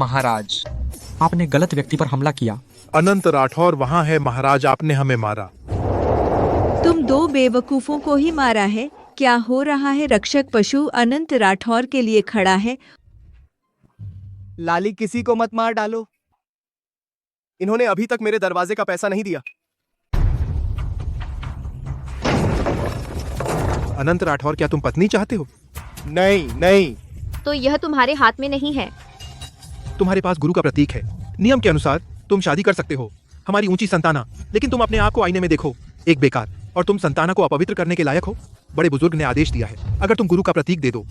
महाराज, आपने गलत व्यक्ति पर हमला किया। अनंत राठौर वहाँ है महाराज, आपने हमें मारा। तुम दो बेवकूफों को ही मारा है। क्या हो रहा है? रक्षक पशु अनंत राठौर के लिए खड़ा है। लाली, किसी को मत मार डालो। इन्होंने अभी तक मेरे दरवाजे का पैसा नहीं दिया। अनंत राठौर, क्या तुम पत्नी चाहते हो? नहीं नहीं। तो यह तुम्हारे हाथ में नहीं है। तुम्हारे पास गुरु का प्रतीक है। नियम के अनुसार तुम शादी कर सकते हो, हमारी ऊंची संताना। लेकिन तुम अपने आप को आईने में देखो, एक बेकार, और तुम संताना को अपवित्र करने के लायक हो। बड़े बुजुर्ग ने आदेश दिया है, अगर तुम गुरु का प्रतीक दे दो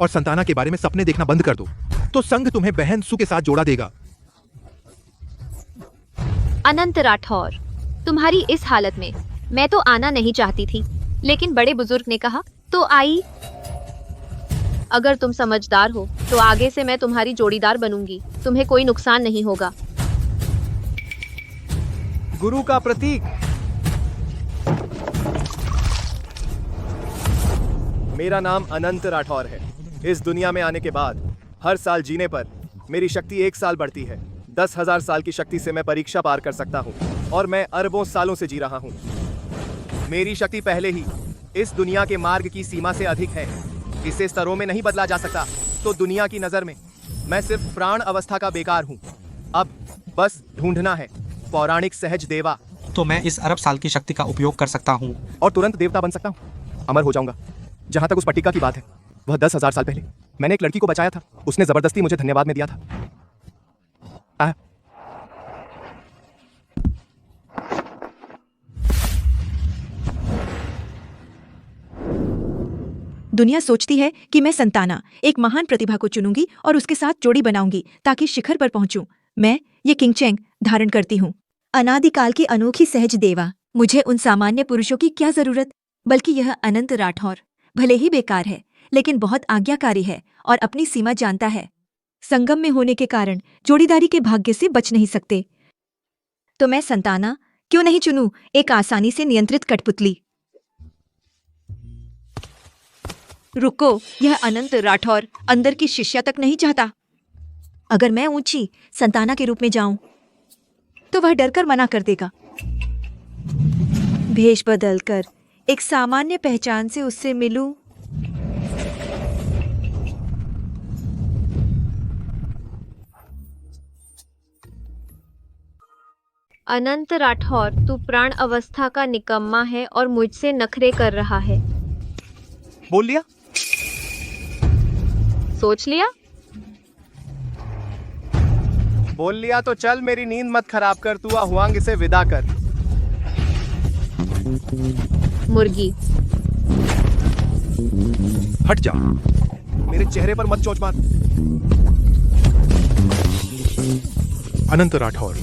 और संताना के बारे में सपने देखना बंद कर दो तो संघ तुम्हें बहन सु के साथ जोड़ा देगा। अनंत राठौर, तुम्हारी इस हालत में मैं तो आना नहीं चाहती थी, लेकिन बड़े बुजुर्ग ने कहा तो आई। अगर तुम समझदार हो तो आगे से मैं तुम्हारी जोड़ीदार बनूंगी, तुम्हें कोई नुकसान नहीं होगा। गुरु का प्रतीक। मेरा नाम अनंत राठौर है। इस दुनिया में आने के बाद हर साल जीने पर मेरी शक्ति 1 साल बढ़ती है। 10,000 साल की शक्ति से मैं परीक्षा पार कर सकता हूँ और मैं अरबों सालों से जी रहा हूँ। मेरी शक्ति पहले ही इस दुनिया के मार्ग की सीमा से अधिक है। इसे स्तरों में नहीं बदला जा सकता। तो दुनिया की नजर में मैं सिर्फ प्राण अवस्था का बेकार हूँ। अब बस ढूंढना है पौराणिक सहज देवा। तो मैं इस अरब साल की शक्ति का उपयोग कर सकता हूँ और तुरंत देवता बन सकता हूँ। अमर हो जाऊंगा। जहां तक उस पट्टिका की बात है, वह 10,000 साल पहले मैंने एक लड़की को बचाया था। उसने जबरदस्ती मुझे धन्यवाद में दिया था। दुनिया सोचती है कि मैं संताना एक महान प्रतिभा को चुनूंगी और उसके साथ जोड़ी बनाऊंगी ताकि शिखर पर पहुंचूं। मैं ये किंगचेंग धारण करती हूँ, अनादिकाल की अनोखी सहज देवा। मुझे उन सामान्य पुरुषों की क्या जरूरत, बल्कि यह अनंत राठौर भले ही बेकार है लेकिन बहुत आज्ञाकारी है और अपनी सीमा जानता है। संगम में होने के कारण जोड़ीदारी के भाग्य से बच नहीं सकते। तो मैं संताना क्यों नहीं चुनूं, एक आसानी से नियंत्रित कठपुतली। रुको, यह अनंत राठौर अंदर की शिष्या तक नहीं चाहता। अगर मैं ऊंची संताना के रूप में जाऊं तो वह डरकर मना कर देगा। भेष बदलकर एक सामान्य पहचान से उससे मिलूं। अनंत राठौर, तू प्राण अवस्था का निकम्मा है और मुझसे नखरे कर रहा है। बोल लिया? सोच लिया? बोल लिया तो चल, मेरी नींद मत खराब कर। तू हुआंग इसे विदा कर। मुर्गी, हट जा, मेरे चेहरे पर मत चोंच मार। अनंत राठौर,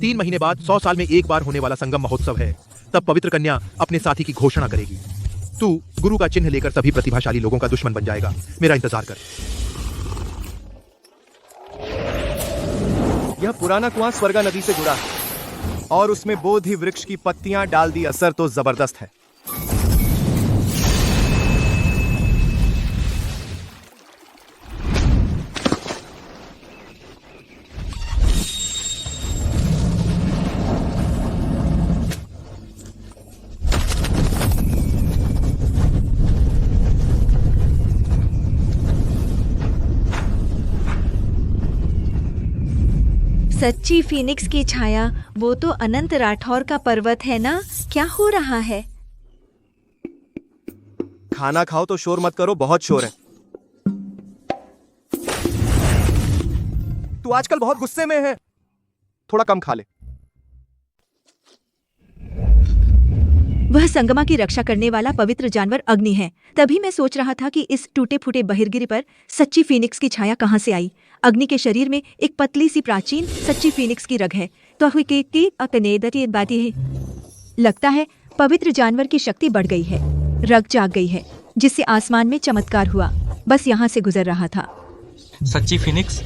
3 महीने बाद 100 साल में एक बार होने वाला संगम महोत्सव है। तब पवित्र कन्या अपने साथी की घोषणा करेगी। तू गुरु का चिन्ह लेकर सभी प्रतिभाशाली लोगों का दुश्मन बन जाएगा। मेरा इंतजार कर। यह पुराना कुआं स्वर्गा नदी से जुड़ा है और उसमें बोधि वृक्ष की पत्तियां डाल दी। असर तो जबरदस्त है। सच्ची फीनिक्स की छाया, वो तो अनंत राठौर का पर्वत है ना? क्या हो रहा है? खाना खाओ तो शोर मत करो, बहुत शोर है। तू आजकल बहुत गुस्से में है, थोड़ा कम खा ले। वह संगमा की रक्षा करने वाला पवित्र जानवर अग्नि है। तभी मैं सोच रहा था कि इस टूटे फूटे बहिर्गिरि पर सच्ची फीनिक्स की छाया कहाँ से आई। अग्नि के शरीर में एक पतली सी प्राचीन सच्ची फीनिक्स की रग है। तो लगता है पवित्र जानवर की शक्ति बढ़ गई है, रग जाग गई है, जिससे आसमान में चमत्कार हुआ। बस यहाँ से गुजर रहा था। सच्ची फिनिक्स,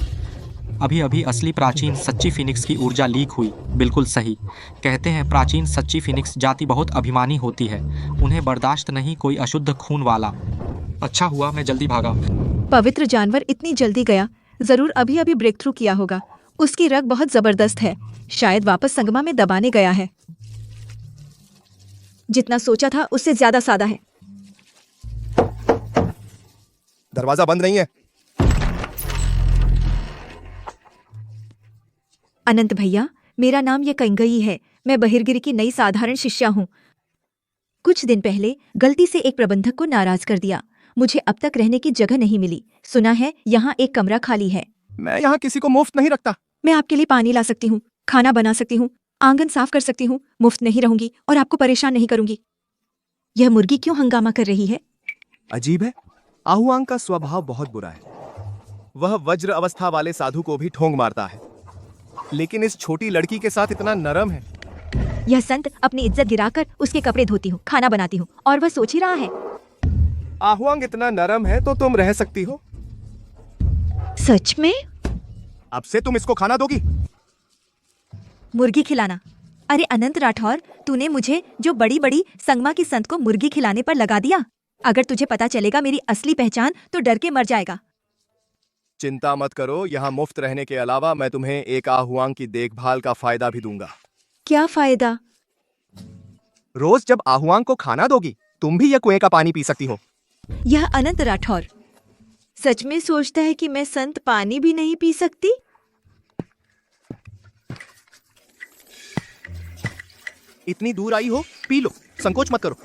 अभी अभी असली प्राचीन सच्ची फिनिक्स की ऊर्जा लीक हुई। बिल्कुल सही कहते हैं, प्राचीन सच्ची फिनिक्स जाति बहुत अभिमानी होती है। उन्हें बर्दाश्त नहीं कोई अशुद्ध खून वाला। अच्छा हुआ मैं जल्दी भागा। पवित्र जानवर इतनी जल्दी गया। जरूर अभी अभी ब्रेक थ्रू किया होगा। उसकी रग बहुत जबरदस्त है, शायद वापस संगमा में दबाने गया है। जितना सोचा था उससे ज्यादा सादा है। दरवाजा बंद नहीं है। अनंत भैया, मेरा नाम ये कंगई है। मैं बहिर्गिरी की नई साधारण शिष्या हूँ। कुछ दिन पहले गलती से एक प्रबंधक को नाराज कर दिया। मुझे अब तक रहने की जगह नहीं मिली। सुना है यहाँ एक कमरा खाली है। मैं यहाँ किसी को मुफ्त नहीं रखता। मैं आपके लिए पानी ला सकती हूँ, खाना बना सकती हूँ, आंगन साफ कर सकती हूँ। मुफ्त नहीं रहूंगी और आपको परेशान नहीं करूंगी। यह मुर्गी क्यों हंगामा कर रही है? अजीब है, आहुआंग का स्वभाव बहुत बुरा है। वह वज्र अवस्था वाले साधु को भी ठोंग मारता है, लेकिन इस छोटी लड़की के साथ इतना नरम है। यह संत अपनी इज्जत गिराकर उसके कपड़े धोती हूँ, खाना बनाती हूँ और वह सोच ही रहा है। आहुआंग इतना नरम है तो तुम रह सकती हो। सच में? अब से तुम इसको खाना दोगी? मुर्गी खिलाना? अरे अनंत राठौर, तूने मुझे जो बड़ी बड़ी संगमा की संत को मुर्गी खिलाने पर लगा दिया। अगर तुझे पता चलेगा मेरी असली पहचान तो डर के मर जाएगा। चिंता मत करो, यहाँ मुफ्त रहने के अलावा मैं तुम्हें एक आहुआंग की देखभाल का फायदा भी दूंगा। क्या फायदा? रोज जब आहुआंग को खाना दोगी, तुम भी यह कुएं का पानी पी सकती हो। यह अनंत राठौर सच में सोचता है कि मैं संत पानी भी नहीं पी सकती? इतनी दूर आई हो, पी लो, संकोच मत करो।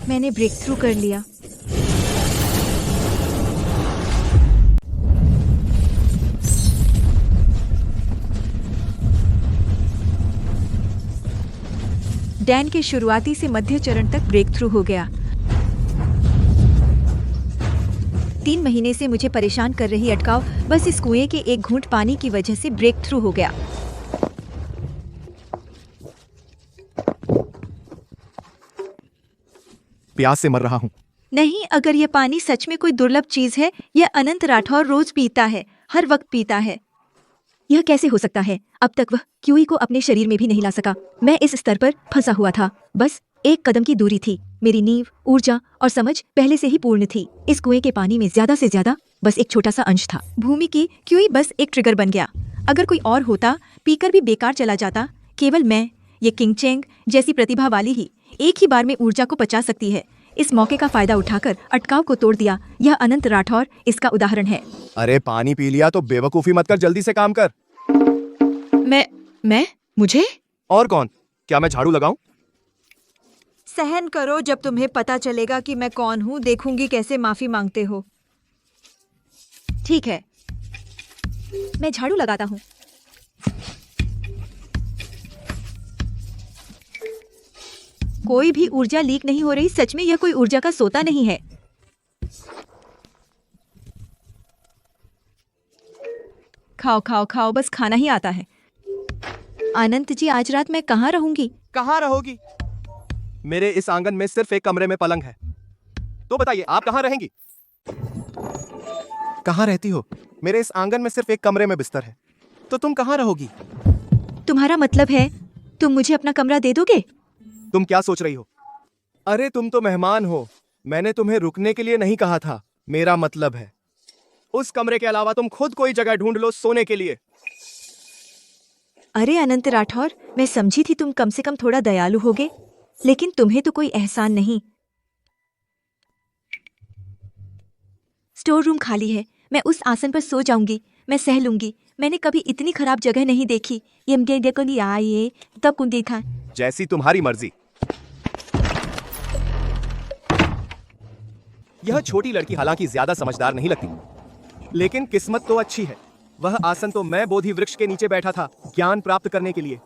मैंने ब्रेक थ्रू कर लिया। डैन के शुरुआती से मध्य चरण तक ब्रेक थ्रू हो गया। 3 महीने से मुझे परेशान कर रही अटकाव बस इस कुएं के एक घूंट पानी की वजह से ब्रेक थ्रू हो गया। प्यास से मर रहा हूँ। नहीं, अगर यह पानी सच में कोई दुर्लभ चीज है, यह अनंत राठौर रोज पीता है, हर वक्त पीता है। यह कैसे हो सकता है? अब तक वह क्यूई को अपने शरीर में भी नहीं ला सका। मैं इस स्तर पर फंसा हुआ था। बस एक कदम की दूरी थी। मेरी नींव, ऊर्जा और समझ पहले से ही पूर्ण थी। इस कुएं के पानी में ज्यादा से ज्यादा बस एक छोटा सा अंश था। भूमि की क्यूई बस एक ट्रिगर बन गया। अगर कोई और होता, पीकर भी बेकार चला जाता। केवल मैं, ये किंगचेंग जैसी प्रतिभा वाली ही एक ही बार में ऊर्जा को पचा सकती है। इस मौके का फायदा उठाकर अटकाव को तोड़ दिया। यह अनंत राठौर इसका उदाहरण है। अरे पानी पी लिया तो बेवकूफी मत कर, जल्दी से काम कर। मैं? मुझे? और कौन? क्या मैं झाड़ू लगाऊं? सहन करो, जब तुम्हें पता चलेगा कि मैं कौन हूँ, देखूंगी कैसे माफी मांगते हो। ठीक है, मैं झाड़ू लगाता हूँ। कोई भी ऊर्जा लीक नहीं हो रही। सच में यह कोई ऊर्जा का सोता नहीं है। खाओ खाओ खाओ, बस खाना ही आता है। अनंत जी, आज रात मैं कहाँ रहूंगी? कहाँ रहोगी? मेरे इस आंगन में सिर्फ एक कमरे में पलंग है। तो बताइए, आप कहाँ रहेंगी? कहाँ रहती हो? मेरे इस आंगन में सिर्फ एक कमरे में बिस्तर है, तो तुम कहाँ रहोगी? तुम्हारा मतलब है तुम मुझे अपना कमरा दे दोगे? तुम क्या सोच रही हो? अरे तुम तो मेहमान हो, मैंने तुम्हें रुकने के लिए नहीं कहा था। मेरा मतलब है उस कमरे के अलावा तुम खुद कोई जगह ढूंढ लो सोने के लिए। अरे अनंत राठौर, मैं समझी थी तुम कम से कम थोड़ा दयालु होगे, लेकिन तुम्हें तो कोई एहसान नहीं। स्टोर रूम खाली है, मैं उस आसन पर सो जाऊंगी। मैं सह लूंगी। मैंने कभी इतनी खराब जगह नहीं देखी। ये तब कौन देखा? जैसी तुम्हारी मर्जी। यह छोटी लड़की हालांकि ज्यादा समझदार नहीं लगती, लेकिन किस्मत तो अच्छी है। वह आसन तो मैं बोधि वृक्ष के नीचे बैठा था ज्ञान प्राप्त करने के लिए।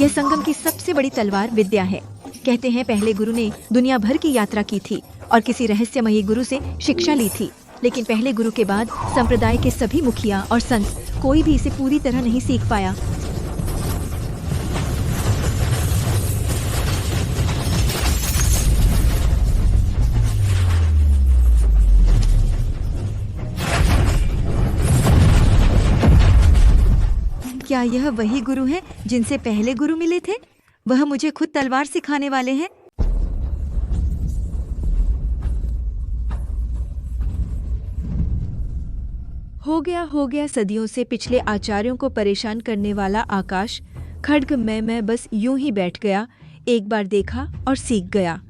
यह संगम की सबसे बड़ी तलवार विद्या है। कहते हैं पहले गुरु ने दुनिया भर की यात्रा की थी और किसी रहस्यमयी गुरु से शिक्षा ली थी, लेकिन पहले गुरु के बाद संप्रदाय के सभी मुखिया और संत कोई भी इसे पूरी तरह नहीं सीख पाया। क्या यह वही गुरु हैं जिनसे पहले गुरु मिले थे? वह मुझे खुद तलवार सिखाने वाले हैं। हो गया सदियों से पिछले आचार्यों को परेशान करने वाला आकाश खड्ग मैं बस यूं ही बैठ गया, एक बार देखा और सीख गया।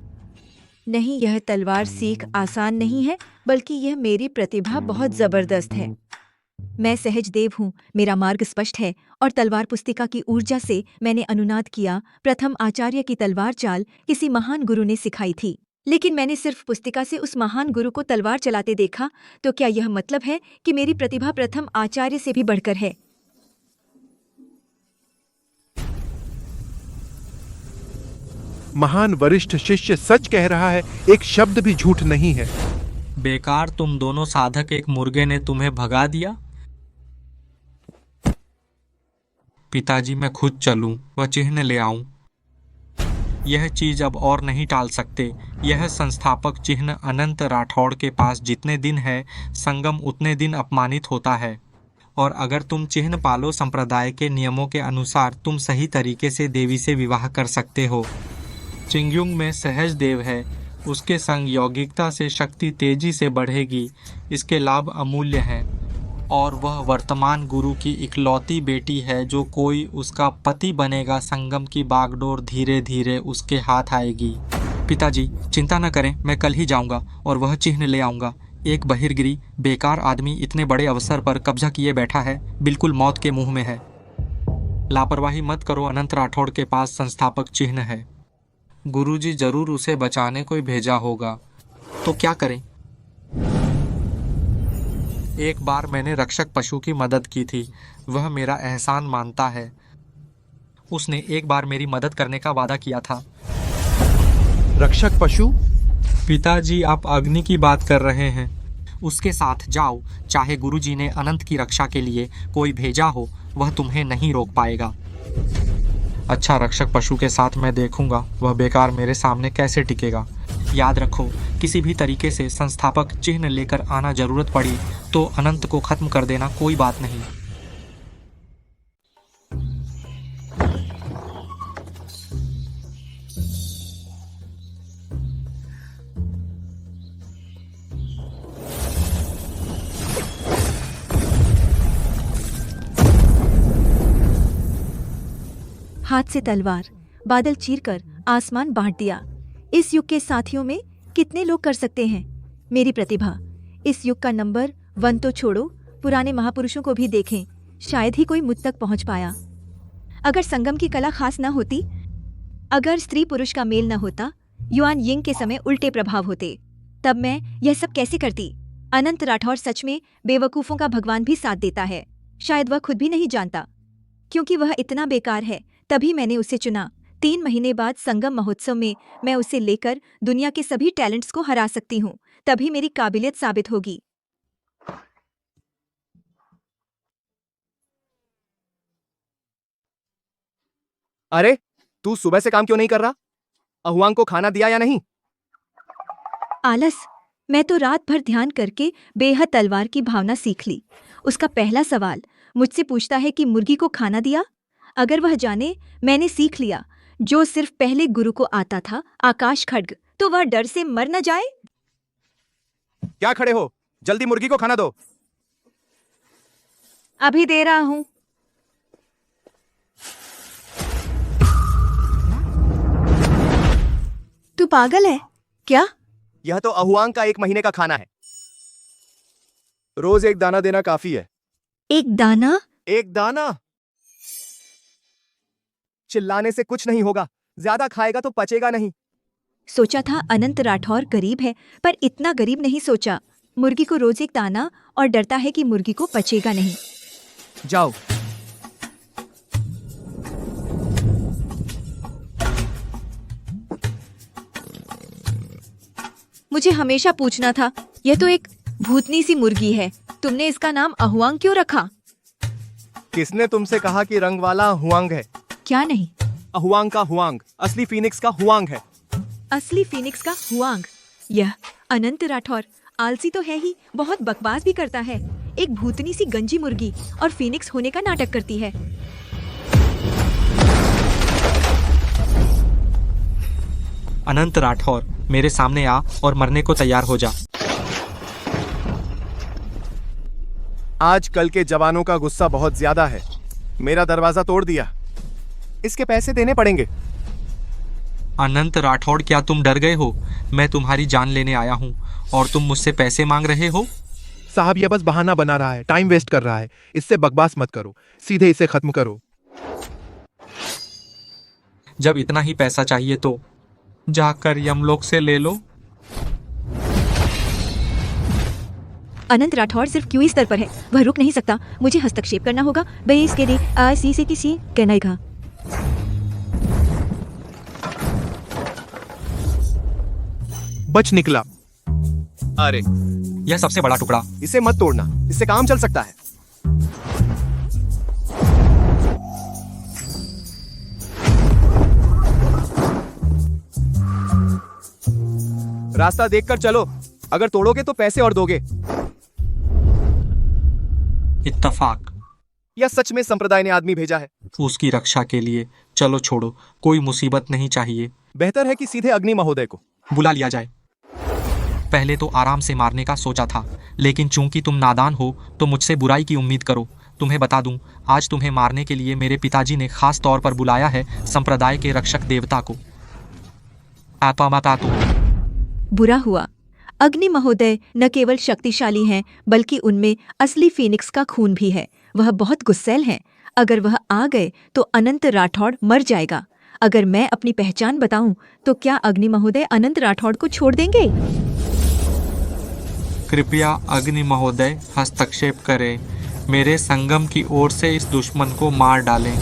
नहीं, यह तलवार सीख आसान नहीं है, बल्कि यह मेरी प्रतिभा बहुत जबरदस्त है। मैं सहजदेव हूँ, मेरा मार्ग स्पष्ट है और तलवार पुस्तिका की ऊर्जा से मैंने अनुनाद किया। प्रथम आचार्य की तलवार चाल किसी महान गुरु ने सिखाई थी, लेकिन मैंने सिर्फ पुस्तिका से उस महान गुरु को तलवार चलाते देखा। तो क्या यह मतलब है कि मेरी प्रतिभा प्रथम आचार्य से भी बढ़कर है? महान वरिष्ठ शिष्य सच कह रहा है, एक शब्द भी झूठ नहीं है। बेकार तुम दोनों साधक, एक मुर्गे ने तुम्हें भगा दिया। पिताजी, मैं खुद चलूं, वह चिन्ह ले आऊं। यह चीज अब और नहीं टाल सकते। यह संस्थापक चिन्ह अनंत राठौड़ के पास जितने दिन है, संगम उतने दिन अपमानित होता है। और अगर तुम चिन्ह पालो संप्रदाय के नियमों के अनुसार, तुम सही तरीके से देवी से विवाह कर सकते हो। चिंगयुंग में सहज देव है, उसके संग यौगिकता से शक्ति तेजी से बढ़ेगी। इसके लाभ अमूल्य हैं और वह वर्तमान गुरु की इकलौती बेटी है। जो कोई उसका पति बनेगा, संगम की बागडोर धीरे धीरे उसके हाथ आएगी। पिताजी, चिंता न करें, मैं कल ही जाऊंगा और वह चिन्ह ले आऊंगा। एक बहिर्गिरी बेकार आदमी इतने बड़े अवसर पर कब्जा किए बैठा है, बिल्कुल मौत के मुंह में है। लापरवाही मत करो, अनंत राठौड़ के पास संस्थापक चिन्ह है। गुरुजी जरूर उसे बचाने कोई भेजा होगा, तो क्या करें? एक बार मैंने रक्षक पशु की मदद की थी, वह मेरा एहसान मानता है। उसने एक बार मेरी मदद करने का वादा किया था। रक्षक पशु? पिताजी, आप अग्नि की बात कर रहे हैं। उसके साथ जाओ, चाहे गुरुजी ने अनंत की रक्षा के लिए कोई भेजा हो, वह तुम्हें नहीं रोक पाएगा। अच्छा, रक्षक पशु के साथ मैं देखूंगा वह बेकार मेरे सामने कैसे टिकेगा। याद रखो, किसी भी तरीके से संस्थापक चिन्ह लेकर आना। जरूरत पड़ी तो अनंत को खत्म कर देना, कोई बात नहीं। हाथ से तलवार, बादल चीरकर आसमान बांट दिया। इस युग के साथियों में कितने लोग कर सकते हैं मेरी प्रतिभा? इस युग का नंबर 1 तो छोड़ो, पुराने महापुरुषों को भी देखें, शायद ही कोई मुझ तक पहुंच पाया। अगर संगम की कला खास न होती, अगर स्त्री पुरुष का मेल न होता, युआन यिंग के समय उल्टे प्रभाव होते, तब मैं यह सब कैसे करती? अनंत राठौर सच में बेवकूफों का भगवान भी साथ देता है। शायद वह खुद भी नहीं जानता। क्योंकि वह इतना बेकार है, तभी मैंने उसे चुना। 3 महीने बाद संगम महोत्सव में मैं उसे लेकर दुनिया के सभी टैलेंट्स को हरा सकती हूँ। तभी मेरी काबिलियत साबित होगी। अरे, तू सुबह से काम क्यों नहीं कर रहा? अहुआंग को खाना दिया या नहीं? आलस। मैं तो रात भर ध्यान करके बेहद तलवार की भावना सीख ली। उसका पहला सवाल मुझसे पूछता है कि मुर्गी को खाना दिया? अगर वह जाने मैंने सीख लिया जो सिर्फ पहले गुरु को आता था, आकाश खड्ग, तो वह डर से मर न जाए। क्या खड़े हो? जल्दी मुर्गी को खाना दो। अभी दे रहा हूँ। तू पागल है क्या? यह तो अहुआंग का 1 महीने का खाना है। रोज 1 दाना देना काफी है। 1 दाना? 1 दाना? चिल्लाने से कुछ नहीं होगा, ज्यादा खाएगा तो पचेगा नहीं। सोचा था अनंत राठौर गरीब है, पर इतना गरीब नहीं सोचा। मुर्गी को रोज 1 दाना और डरता है कि मुर्गी को पचेगा नहीं। जाओ। मुझे हमेशा पूछना था, यह तो एक भूतनी सी मुर्गी है, तुमने इसका नाम अहुआंग क्यों रखा? किसने तुमसे कहा कि रंग वाला हुआंग है? क्या नहीं? अहुआंग का हुआंग, असली फीनिक्स का हुआंग है। असली फीनिक्स का हुआंग? यह अनंत राठौर आलसी तो है ही, बहुत बकवास भी करता है। एक भूतनी सी गंजी मुर्गी और फीनिक्स होने का नाटक करती है। अनंत राठौर, मेरे सामने आ और मरने को तैयार हो जा। आज कल के जवानों का गुस्सा बहुत ज्यादा है। मेरा दरवाजा तोड़ दिया, इसके पैसे देने पड़ेंगे। अनंत राठौड़, क्या तुम डर गए हो? मैं तुम्हारी जान लेने आया हूँ और तुम मुझसे पैसे मांग रहे हो? साहब यह बस बहाना बना रहा है, टाइम वेस्ट कर रहा है। इससे बकवास मत करो, सीधे इसे खत्म करो। जब इतना ही पैसा चाहिए तो जाकर यमलोक से ले लो। अनंत राठौर सिर्फ क्यूई स्तर पर है, वह रुक नहीं सकता। मुझे हस्तक्षेप करना होगा। बेस के लिए सी से किसी कहना। बच निकला। अरे यह सबसे बड़ा टुकड़ा। इसे मत तोड़ना, इससे काम चल सकता है। रास्ता देखकर चलो, अगर तोड़ोगे तो पैसे और दोगे। इत्तफाक। या सच में संप्रदाय ने आदमी भेजा है? उसकी रक्षा के लिए। चलो छोड़ो, कोई मुसीबत नहीं चाहिए। बेहतर है कि सीधे अग्नि महोदय को बुला लिया जाए। पहले तो आराम से मारने का सोचा था, लेकिन चूंकि तुम नादान हो तो मुझसे बुराई की उम्मीद करो। तुम्हें बता दूं, आज तुम्हें मारने के लिए मेरे पिताजी ने खास तौर पर बुलाया है संप्रदाय के रक्षक देवता को। आपा माता तो बुरा हुआ। अग्नि महोदय न केवल शक्तिशाली हैं, बल्कि उनमें असली फीनिक्स का खून भी है। वह बहुत गुस्सैल हैं। अगर वह आ गए तो अनंत राठौड़ मर जाएगा। अगर मैं अपनी पहचान बताऊं तो क्या अग्नि महोदय अनंत राठौड़ को छोड़ देंगे? कृपया अग्नि महोदय हस्तक्षेप करें। मेरे संगम की ओर से इस दुश्मन को मार डालें।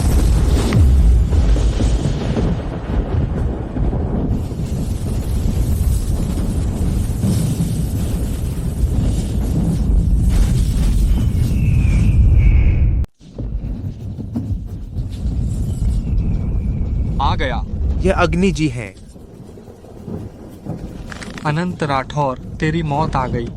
आ गया। यह अग्नि जी हैं। अनंत राठौर, तेरी मौत आ गई।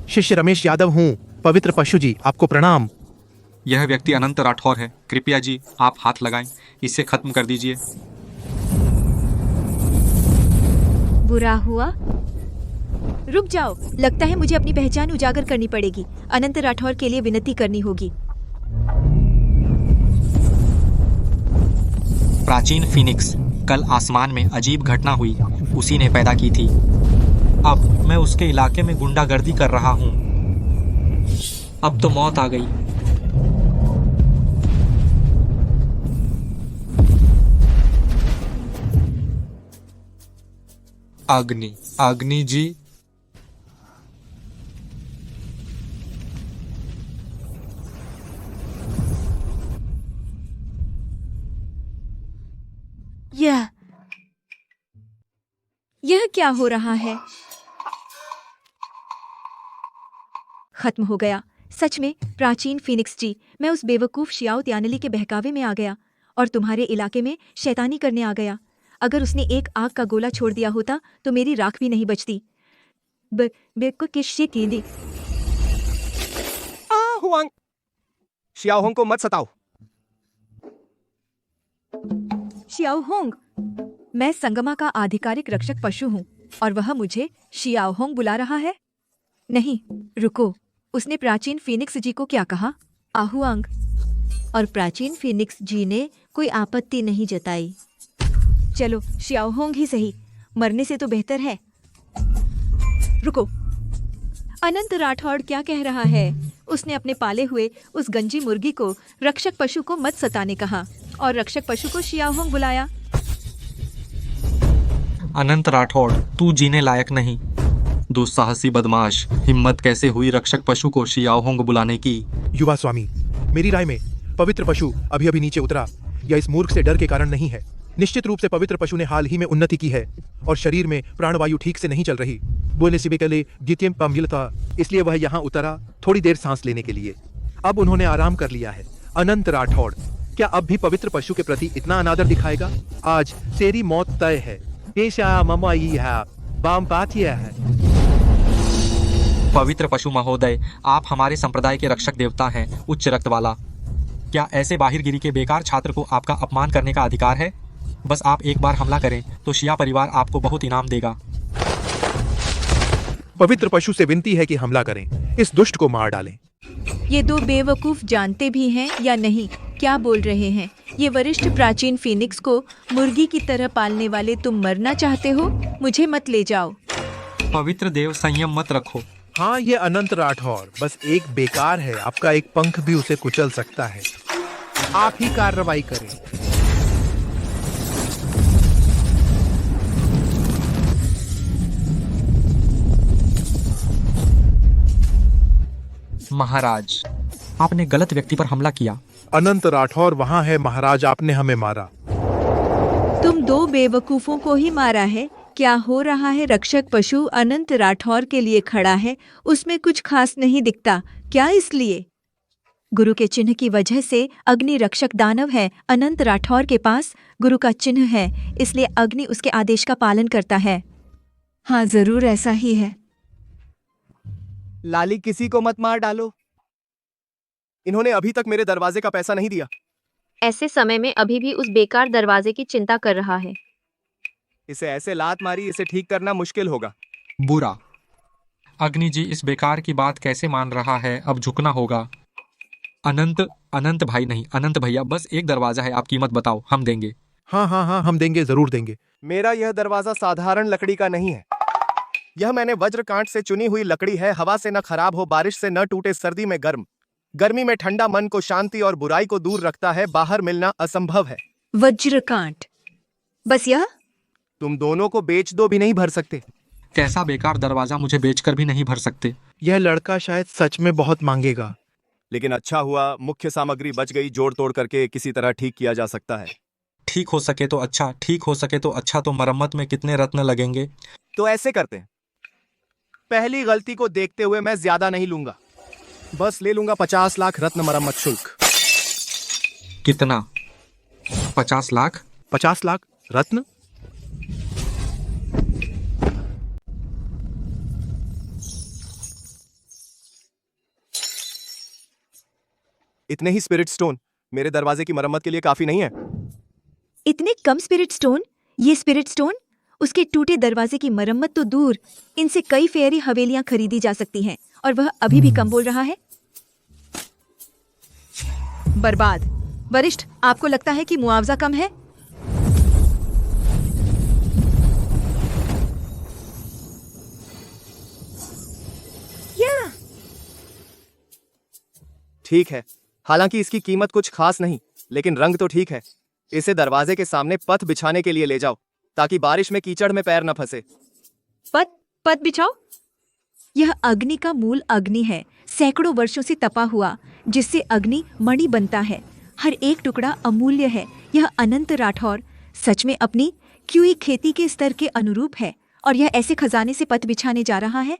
शिष्य रमेश यादव हूँ। पवित्र पशु जी, आपको प्रणाम। यह व्यक्ति अनंत राठौर है। कृपया जी आप हाथ लगाएं, इसे खत्म कर दीजिए। बुरा हुआ। रुक जाओ, लगता है मुझे अपनी पहचान उजागर करनी पड़ेगी। अनंत राठौर के लिए विनती करनी होगी। प्राचीन फीनिक्स, कल आसमान में अजीब घटना हुई, उसी ने पैदा की थी। अब मैं उसके इलाके में गुंडागर्दी कर रहा हूँ। अब तो मौत आ गई। अग्नि जी, यह क्या हो रहा है? खत्म हो गया। सच में प्राचीन फीनिक्स जी, मैं उस बेवकूफ शियाओ त्यानली के बहकावे में आ गया और तुम्हारे इलाके में शैतानी करने आ गया। अगर उसने एक आग का गोला छोड़ दिया होता तो मेरी राख भी नहीं बचती। बेको किससे केंदी। हुआंग, शियाओहोंग को मत सताओ। शियाओहोंग, मैं संगमा का आधिकारिक रक्षक पशु हूँ और वह मुझे शियाओहोंग बुला रहा है। नहीं, रुको। उसने प्राचीन फीनिक्स जी को क्या कहा? आहुआंग। और प्राचीन फीनिक्स जी ने कोई आपत्ति नहीं जताई। चलो शियाओहोंग ही सही, मरने से तो बेहतर है। रुको, अनंत राठौड़ क्या कह रहा है? उसने अपने पाले हुए उस गंजी मुर्गी को रक्षक पशु को मत सताने कहा और रक्षक पशु को शियाओहोंग बुलाया। अनंत राठौड़, तू जीने लायक नहीं। दुस्साहसी बदमाश, हिम्मत कैसे हुई रक्षक पशु को शियाओहोंग बुलाने की? युवा स्वामी, मेरी राय में पवित्र पशु अभी अभी नीचे उतरा या इस मूर्ख से डर के कारण नहीं है। निश्चित रूप से पवित्र पशु ने हाल ही में उन्नति की है और शरीर में प्राणवायु ठीक से नहीं चल रही। बोले सिबिकले द्वितीय पमिलता, इसलिए वह यहाँ उतरा थोड़ी देर सांस लेने के लिए। अब उन्होंने आराम कर लिया है। अनंत राठौड़, क्या अब भी पवित्र पशु के प्रति इतना अनादर दिखाएगा? आज तेरी मौत तय है। पेशा ममाई है। बात यह है, पवित्र पशु महोदय, आप हमारे संप्रदाय के रक्षक देवता हैं, उच्च रक्त वाला। क्या ऐसे बाहिरगिरी के बेकार छात्र को आपका अपमान करने का अधिकार है? बस आप एक बार हमला करें तो शिया परिवार आपको बहुत इनाम देगा। पवित्र पशु से विनती है कि हमला करें, इस दुष्ट को मार डालें। ये दो बेवकूफ जानते भी हैं या नहीं क्या बोल रहे हैं? ये वरिष्ठ प्राचीन फीनिक्स को मुर्गी की तरह पालने वाले तुम मरना चाहते हो? मुझे मत ले जाओ। पवित्र देव, संयम मत रखो। हाँ, ये अनंत राठौर बस एक बेकार है, आपका एक पंख भी उसे कुचल सकता है। आप ही कार्रवाई करें। महाराज, आपने गलत व्यक्ति पर हमला किया। अनंत राठौर वहाँ है महाराज, आपने हमें मारा। तुम दो बेवकूफों को ही मारा है। क्या हो रहा है? रक्षक पशु अनंत राठौर के लिए खड़ा है, उसमें कुछ खास नहीं दिखता क्या? इसलिए गुरु के चिन्ह की वजह से अग्नि रक्षक दानव है। अनंत राठौर के पास गुरु का चिन्ह है, इसलिए अग्नि उसके आदेश का पालन करता है। हाँ, जरूर ऐसा ही है। लाली, किसी को मत मार डालो। इन्होंने अभी तक मेरे दरवाजे का पैसा नहीं दिया। ऐसे समय में अभी भी उस बेकार दरवाजे की चिंता कर रहा है। इसे ऐसे लात मारी, इसे ठीक करना मुश्किल होगा। बुरा। अग्नि जी इस बेकार की बात कैसे मान रहा है? अब झुकना होगा। अनंत भाई नहीं, अनंत भैया, बस एक दरवाजा है, आप कीमत बताओ, हम देंगे। हाँ, हम देंगे, जरूर देंगे। मेरा यह दरवाजा साधारण लकड़ी का नहीं है। यह मैंने वज्रकांट से चुनी हुई लकड़ी है। हवा से न खराब हो, बारिश से न टूटे, सर्दी में गर्म, गर्मी में ठंडा, मन को शांति और बुराई को दूर रखता है। बाहर मिलना असंभव है। वज्रकांट, बस यह? तुम दोनों को बेच दो भी नहीं भर सकते। कैसा बेकार दरवाजा, मुझे बेचकर भी नहीं भर सकते। यह लड़का शायद सच में बहुत मांगेगा। लेकिन अच्छा हुआ, मुख्य सामग्री बच गई। जोड़ तोड़ करके किसी तरह ठीक किया जा सकता है। ठीक हो सके तो अच्छा, ठीक हो सके तो अच्छा। तो मरम्मत में कितने रत्न लगेंगे? तो ऐसे करते हैं, पहली गलती को देखते हुए मैं ज्यादा नहीं लूंगा, बस ले लूंगा 50 लाख रत्न मरम्मत शुल्क। कितना? 50 लाख? 50 लाख रत्न? इतने ही स्पिरिट स्टोन मेरे दरवाजे की मरम्मत के लिए काफी नहीं है। इतने कम स्पिरिट स्टोन? ये स्पिरिट स्टोन? उसके टूटे दरवाजे की मरम्मत तो दूर, इनसे कई फेयरी हवेलियां खरीदी जा सकती हैं, और वह अभी भी कम बोल रहा है। बर्बाद। वरिष्ठ, आपको लगता है कि मुआवजा कम है? या ठीक है, हालांकि इसकी कीमत कुछ खास नहीं, लेकिन रंग तो ठीक है। इसे दरवाजे के सामने पथ बिछाने के लिए ले जाओ, ताकि बारिश में कीचड़ में पैर न फंसे। पद बिछाओ? यह अग्नि का मूल अग्नि है, सैकड़ों वर्षों से तपा हुआ, जिससे अग्नि मणि बनता है। हर एक टुकड़ा अमूल्य है। यह अनंत राठौर सच में अपनी क्यूई खेती के स्तर के अनुरूप है, और यह ऐसे खजाने से पथ बिछाने जा रहा है।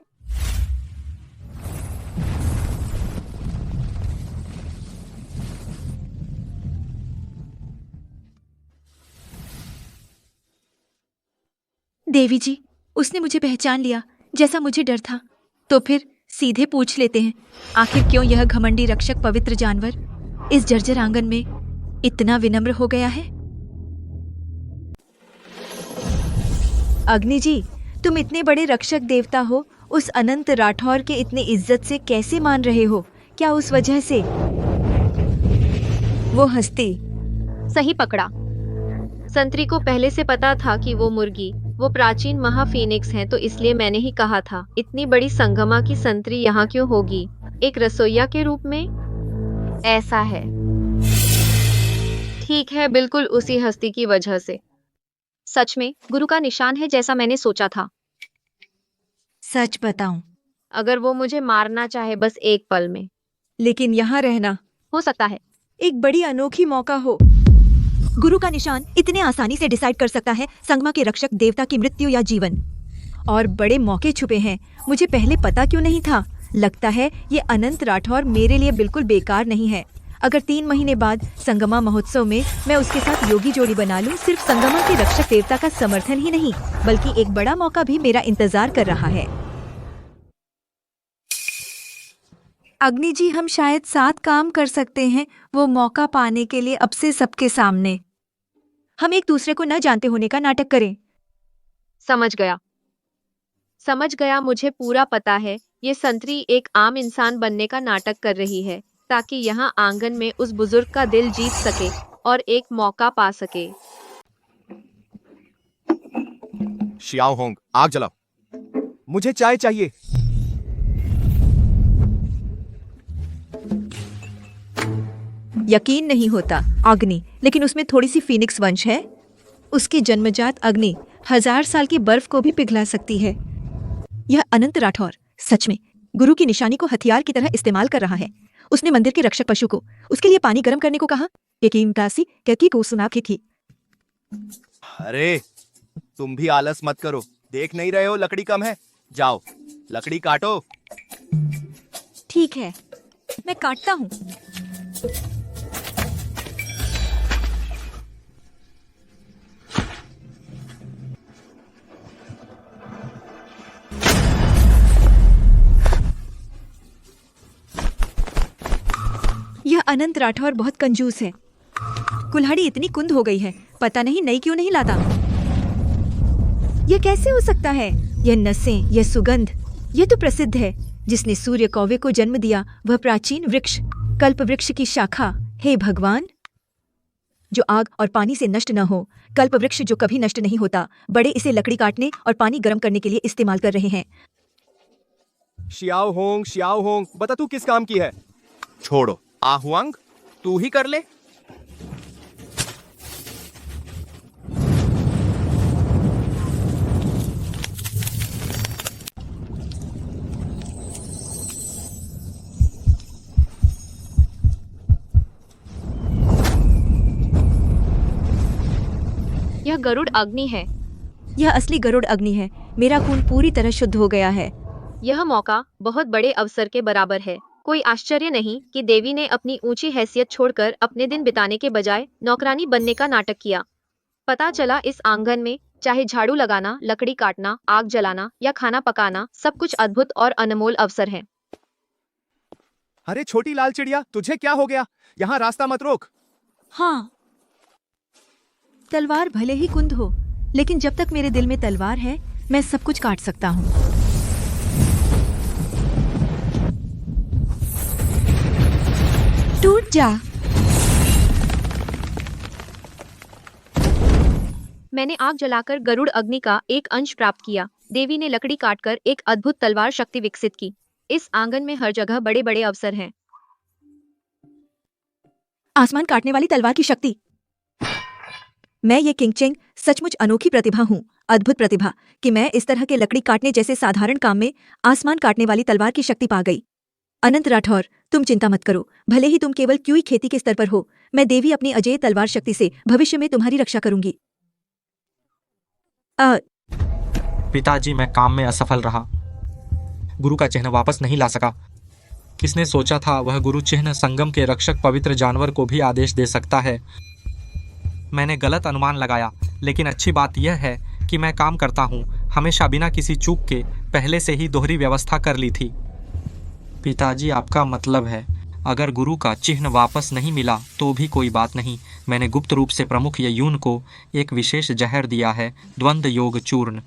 देवी जी, उसने मुझे पहचान लिया, जैसा मुझे डर था। तो फिर सीधे पूछ लेते हैं, आखिर क्यों यह घमंडी रक्षक पवित्र जानवर इस जर्जर आंगन में इतना विनम्र हो गया है? अग्नि जी, तुम इतने बड़े रक्षक देवता हो, उस अनंत राठौर के इतने इज्जत से कैसे मान रहे हो? क्या उस वजह से वो हस्ती? सही पकड़ा। संतरी को पहले से पता था कि वो मुर्गी, वो प्राचीन महाफीनिक्स हैं, तो इसलिए मैंने ही कहा था, इतनी बड़ी संगमा की संतरी यहाँ क्यों होगी, एक रसोइया के रूप में? ऐसा है, ठीक है, बिल्कुल उसी हस्ती की वजह से। सच में गुरु का निशान है, जैसा मैंने सोचा था। सच बताऊं, अगर वो मुझे मारना चाहे बस एक पल में, लेकिन यहाँ रहना हो सकता है एक बड़ी अनोखी मौका हो। गुरु का निशान इतने आसानी से डिसाइड कर सकता है संगमा के रक्षक देवता की मृत्यु या जीवन, और बड़े मौके छुपे हैं। मुझे पहले पता क्यों नहीं था? लगता है ये अनंत राठौर मेरे लिए बिल्कुल बेकार नहीं है। अगर 3 महीने बाद संगमा महोत्सव में मैं उसके साथ योगी जोड़ी बना लूं, सिर्फ संगमा के रक्षक देवता का समर्थन ही नहीं बल्कि एक बड़ा मौका भी मेरा इंतजार कर रहा है। अग्नि जी, हम शायद साथ काम कर सकते हैं, वो मौका पाने के लिए अब से सबके सामने। हम एक दूसरे को न जानते होने का नाटक करें। समझ गया, मुझे पूरा पता है। ये संतरी एक आम इंसान बनने का नाटक कर रही है ताकि यहाँ आंगन में उस बुजुर्ग का दिल जीत सके और एक मौका पा सके। शियाओ होंग, आग जलाओ। मुझे चाय चाहिए। यकीन नहीं होता अग्नि, लेकिन उसमें थोड़ी सी फीनिक्स वंश है। उसकी जन्मजात अग्नि 1000 साल की बर्फ को भी पिघला सकती है। यह अनंत राठौर सच में गुरु की निशानी को हथियार की तरह इस्तेमाल कर रहा है। उसने मंदिर के रक्षक पशु को उसके लिए पानी गर्म करने को कहा। यकीन दासी कैकी को सुना की थी। अरे तुम भी आलस मत करो, देख नहीं रहे हो लकड़ी कम है? जाओ लकड़ी काटो। ठीक है, मैं काटता हूँ। यह अनंत राठौर बहुत कंजूस है। कुल्हाड़ी इतनी कुंद हो गई है, पता नहीं नई क्यों नहीं लाता। यह कैसे हो सकता है? यह नसें, यह सुगंध, यह तो प्रसिद्ध है। जिसने सूर्य कौवे को जन्म दिया, वह प्राचीन वृक्ष, कल्प वृक्ष की शाखा। हे भगवान, जो आग और पानी से नष्ट न हो, कल्प वृक्ष जो कभी नष्ट नहीं होता। बड़े इसे लकड़ी काटने और पानी गर्म करने के लिए इस्तेमाल कर रहे हैं। शियाओ होंग, बता तू किस काम की है? छोड़ो, आहुआंग तू ही कर ले। यह गरुड़ अग्नि है। यह असली गरुड़ अग्नि है। मेरा खून पूरी तरह शुद्ध हो गया है। यह मौका बहुत बड़े अवसर के बराबर है। कोई आश्चर्य नहीं कि देवी ने अपनी ऊंची हैसियत छोड़कर अपने दिन बिताने के बजाय नौकरानी बनने का नाटक किया। पता चला इस आंगन में चाहे झाड़ू लगाना, लकड़ी काटना, आग जलाना या खाना पकाना, सब कुछ अद्भुत और अनमोल अवसर है। अरे छोटी लाल चिड़िया, तुझे क्या हो गया? यहाँ रास्ता मत रोक। हाँ, तलवार भले ही कुंद हो, लेकिन जब तक मेरे दिल में तलवार है, मैं सब कुछ काट सकता हूँ। टूट जा। मैंने आग जलाकर गरुड़ अग्नि का एक अंश प्राप्त किया। देवी ने लकड़ी काटकर एक अद्भुत तलवार शक्ति विकसित की। इस आंगन में हर जगह बड़े बड़े अवसर हैं। आसमान काटने वाली तलवार की शक्ति। मैं ये किंगचेंग सचमुच अनोखी प्रतिभा हूँ, अद्भुत प्रतिभा कि मैं इस तरह के लकड़ी काटने जैसे साधारण काम में आसमान काटने वाली तलवार की शक्ति पा गई। अनंत राठौर, तुम चिंता मत करो। भले ही तुम केवल क्यूई खेती के स्तर पर हो, मैं देवी अपनी अजेय तलवार शक्ति से भविष्य में तुम्हारी रक्षा करूंगी। पिताजी, मैं काम में असफल रहा। गुरु का चिन्ह वापस नहीं ला सका। किसने सोचा था वह गुरु चिन्ह संगम के रक्षक पवित्र जानवर को भी आदेश दे सकता है। मैंने गलत अनुमान लगाया, लेकिन अच्छी बात यह है कि मैं काम करता हूँ, हमेशा बिना किसी चूक के पहले से ही दोहरी व्यवस्था कर ली थी। पिताजी, आपका मतलब है अगर गुरु का चिन्ह वापस नहीं मिला तो भी कोई बात नहीं। मैंने गुप्त रूप से प्रमुख ययून को एक विशेष जहर दिया है, द्वंद्व योग चूर्ण।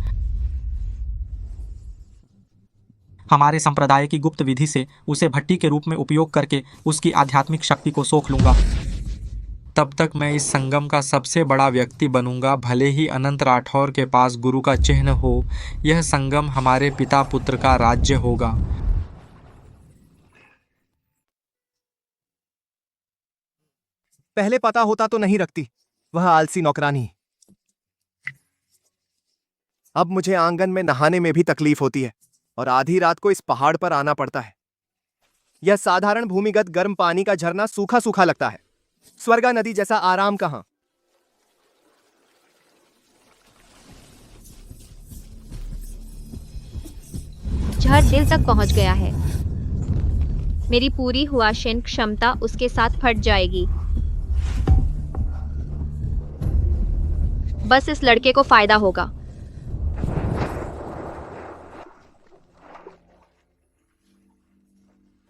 हमारे संप्रदाय की गुप्त विधि से उसे भट्टी के रूप में उपयोग करके उसकी आध्यात्मिक शक्ति को सोख लूंगा। तब तक मैं इस संगम का सबसे बड़ा व्यक्ति बनूंगा, भले ही अनंत राठौर के पास गुरु का चिन्ह हो। यह संगम हमारे पिता पुत्र का राज्य होगा। पहले पता होता तो नहीं रखती वह आलसी नौकरानी। अब मुझे आंगन में नहाने में भी तकलीफ होती है और आधी रात को इस पहाड़ पर आना पड़ता है। यह साधारण भूमिगत गर्म पानी का झरना सूखा सूखा लगता है। स्वर्गा नदी जैसा आराम कहां। झड़ दिल तक पहुंच गया है। मेरी पूरी हुआशेन क्षमता उसके साथ फट जाएगी। बस इस लड़के को फायदा होगा।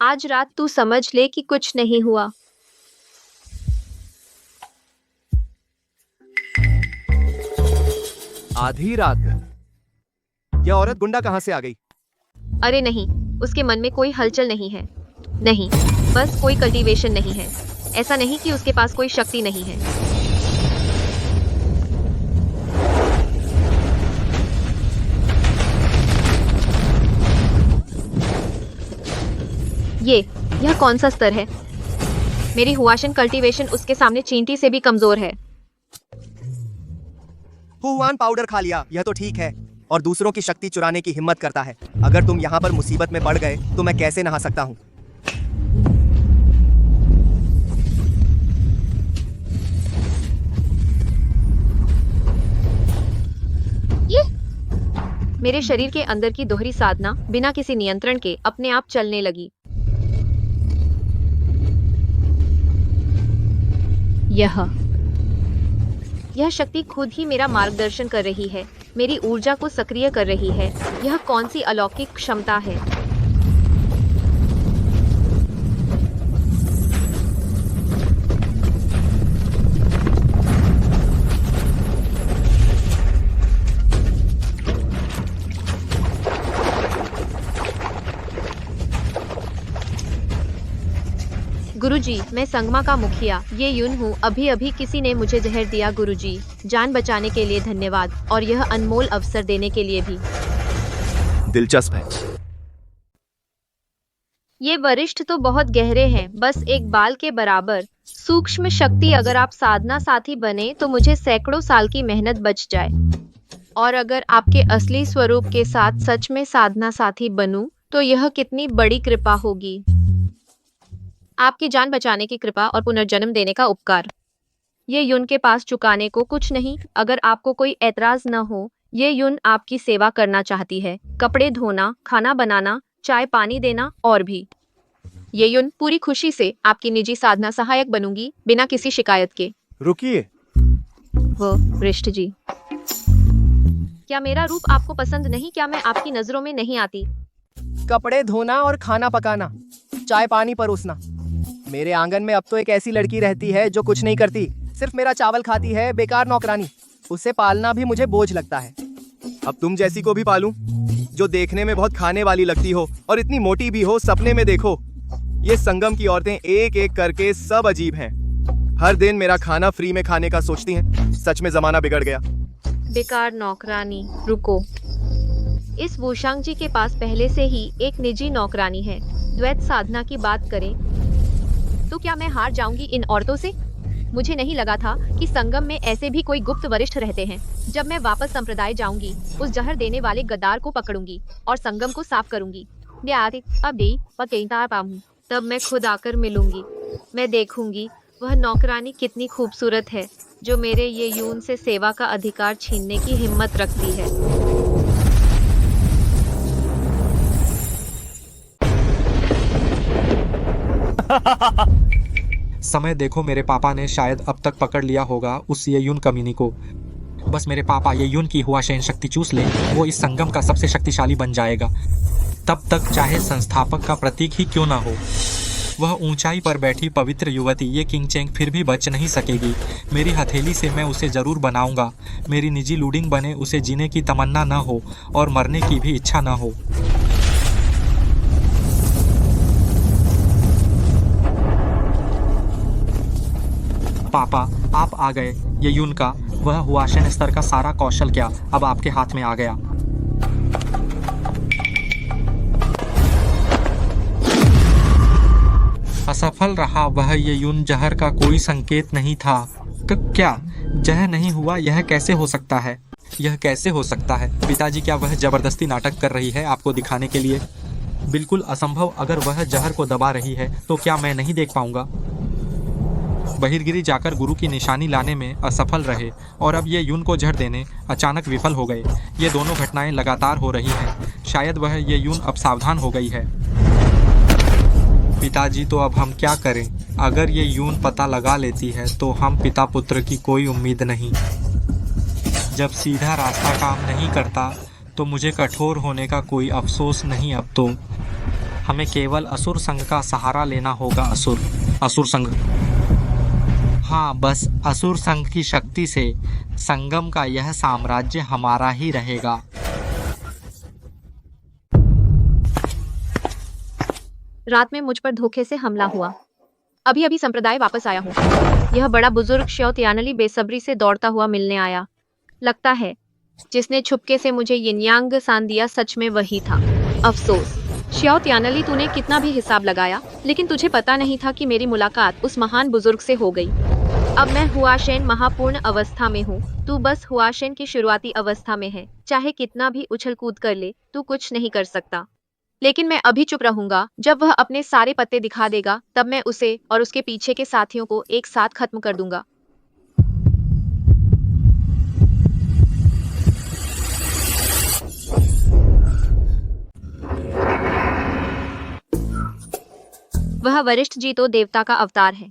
आज रात तू समझ ले कि कुछ नहीं हुआ। आधी रात में यह औरत गुंडा कहाँ से आ गई? अरे नहीं, उसके मन में कोई हलचल नहीं है। नहीं, बस कोई कल्टीवेशन नहीं है। ऐसा नहीं कि उसके पास कोई शक्ति नहीं है। यह कौन सा स्तर है? मेरी हुआशन कल्टीवेशन उसके सामने चींटी से भी कमजोर है। हुआन पाउडर खा लिया, यह तो ठीक है, और दूसरों की शक्ति चुराने की हिम्मत करता है। अगर तुम यहाँ पर मुसीबत में पड़ गए तो मैं कैसे नहा सकता हूँ? ये मेरे शरीर के अंदर की दोहरी साधना बिना किसी नियंत्रण के अपने आप चलने लगी। यह शक्ति खुद ही मेरा मार्गदर्शन कर रही है, मेरी ऊर्जा को सक्रिय कर रही है। यह कौन सी अलौकिक क्षमता है? गुरुजी, मैं संगमा का मुखिया ये यून हूँ। अभी अभी किसी ने मुझे जहर दिया गुरुजी। जान बचाने के लिए धन्यवाद, और यह अनमोल अवसर देने के लिए भी। दिलचस्प है। ये वरिष्ठ तो बहुत गहरे हैं, बस एक बाल के बराबर। सूक्ष्म शक्ति। अगर आप साधना साथी बने तो मुझे सैकड़ों साल की मेहनत बच जाए, और अगर आपके असली स्वरूप के साथ सच में साधना साथी बनूं तो यह कितनी बड़ी कृपा होगी। आपकी जान बचाने की कृपा और पुनर्जन्म देने का उपकार। ये यून के पास चुकाने को कुछ नहीं। अगर आपको कोई ऐतराज न हो, ये यून आपकी सेवा करना चाहती है। कपड़े धोना, खाना बनाना, चाय पानी देना और भी। ये यून पूरी खुशी से आपकी निजी साधना सहायक बनूंगी, बिना किसी शिकायत के। रुकिए। वो वरिष्ठ जी, क्या मेरा रूप आपको पसंद नहीं? क्या मैं आपकी नजरों में नहीं आती? कपड़े धोना और खाना पकाना, चाय पानी परोसना। मेरे आंगन में अब तो एक ऐसी लड़की रहती है जो कुछ नहीं करती, सिर्फ मेरा चावल खाती है। बेकार नौकरानी, उसे पालना भी मुझे बोझ लगता है। अब तुम जैसी को भी पालूं, जो देखने में बहुत खाने वाली लगती हो और इतनी मोटी भी हो। सपने में देखो, ये संगम की औरतें एक एक करके सब अजीब हैं। हर दिन मेरा खाना फ्री में खाने का सोचती हैं। सच में जमाना बिगड़ गया। बेकार नौकरानी, रुको। इस वूशांग जी के पास पहले से ही एक निजी नौकरानी है। द्वैत साधना की बात करें तो क्या मैं हार जाऊंगी इन औरतों से? मुझे नहीं लगा था कि संगम में ऐसे भी कोई गुप्त वरिष्ठ रहते हैं। जब मैं वापस संप्रदाय जाऊंगी, उस जहर देने वाले गद्दार को पकड़ूंगी और संगम को साफ करूंगी। तब मैं खुद आकर मिलूंगी। मैं देखूंगी वह नौकरानी कितनी खूबसूरत है, जो मेरे ये यून से सेवा का अधिकार छीनने की हिम्मत रखती है। समय देखो, मेरे पापा ने शायद अब तक पकड़ लिया होगा उस येयुन कमीनी को। बस मेरे पापा येयुन की हुआशेन शक्ति चूस ले, वो इस संगम का सबसे शक्तिशाली बन जाएगा। तब तक चाहे संस्थापक का प्रतीक ही क्यों ना हो, वह ऊंचाई पर बैठी पवित्र युवती ये किंगचेंग फिर भी बच नहीं सकेगी। मेरी हथेली से मैं उसे जरूर बनाऊंगा। मेरी निजी लूडिंग बने उसे जीने की तमन्ना न हो और मरने की भी इच्छा न हो। पापा, आप आ गए। येयुन का वह हुआशेन स्तर का सारा कौशल क्या अब आपके हाथ में आ गया। असफल रहा वह येयुन। जहर का कोई संकेत नहीं था। क्या जहर नहीं हुआ? यह कैसे हो सकता है? यह कैसे हो सकता है? पिताजी, क्या वह जबरदस्ती नाटक कर रही है आपको दिखाने के लिए? बिल्कुल असंभव। अगर वह जहर को दबा रही है तो क्या मैं नहीं देख पाऊंगा? बहिर्गिरी जाकर गुरु की निशानी लाने में असफल रहे और अब ये यून को जहर देने अचानक विफल हो गए। ये दोनों घटनाएं लगातार हो रही हैं। शायद वह ये यून अब सावधान हो गई है। पिताजी, तो अब हम क्या करें? अगर ये यून पता लगा लेती है तो हम पिता पुत्र की कोई उम्मीद नहीं। जब सीधा रास्ता काम नहीं करता तो मुझे कठोर होने का कोई अफसोस नहीं। अब तो हमें केवल असुर संघ का सहारा लेना होगा। असुर संघ, हाँ, बस असुर संघ की शक्ति से संगम का यह साम्राज्य हमारा ही रहेगा। रात में मुझ पर धोखे से हमला हुआ। अभी अभी संप्रदाय वापस आया हूँ। यह बड़ा बुजुर्ग श्योत्यानली बेसब्री से दौड़ता हुआ मिलने आया। लगता है जिसने छुपके से मुझे यिनयांग सान दिया सच में वही था। अफसोस श्योत्यानली, तूने कितना भी हिसाब लगाया लेकिन तुझे पता नहीं था कि मेरी मुलाकात उस महान बुजुर्ग से हो गई। अब मैं हुआशेन महापूर्ण अवस्था में हूँ, तू बस हुआशेन की शुरुआती अवस्था में है। चाहे कितना भी उछल कूद कर ले, तू कुछ नहीं कर सकता। लेकिन मैं अभी चुप रहूंगा। जब वह अपने सारे पत्ते दिखा देगा तब मैं उसे और उसके पीछे के साथियों को एक साथ खत्म कर दूंगा। वह वरिष्ठ जी तो देवता का अवतार है।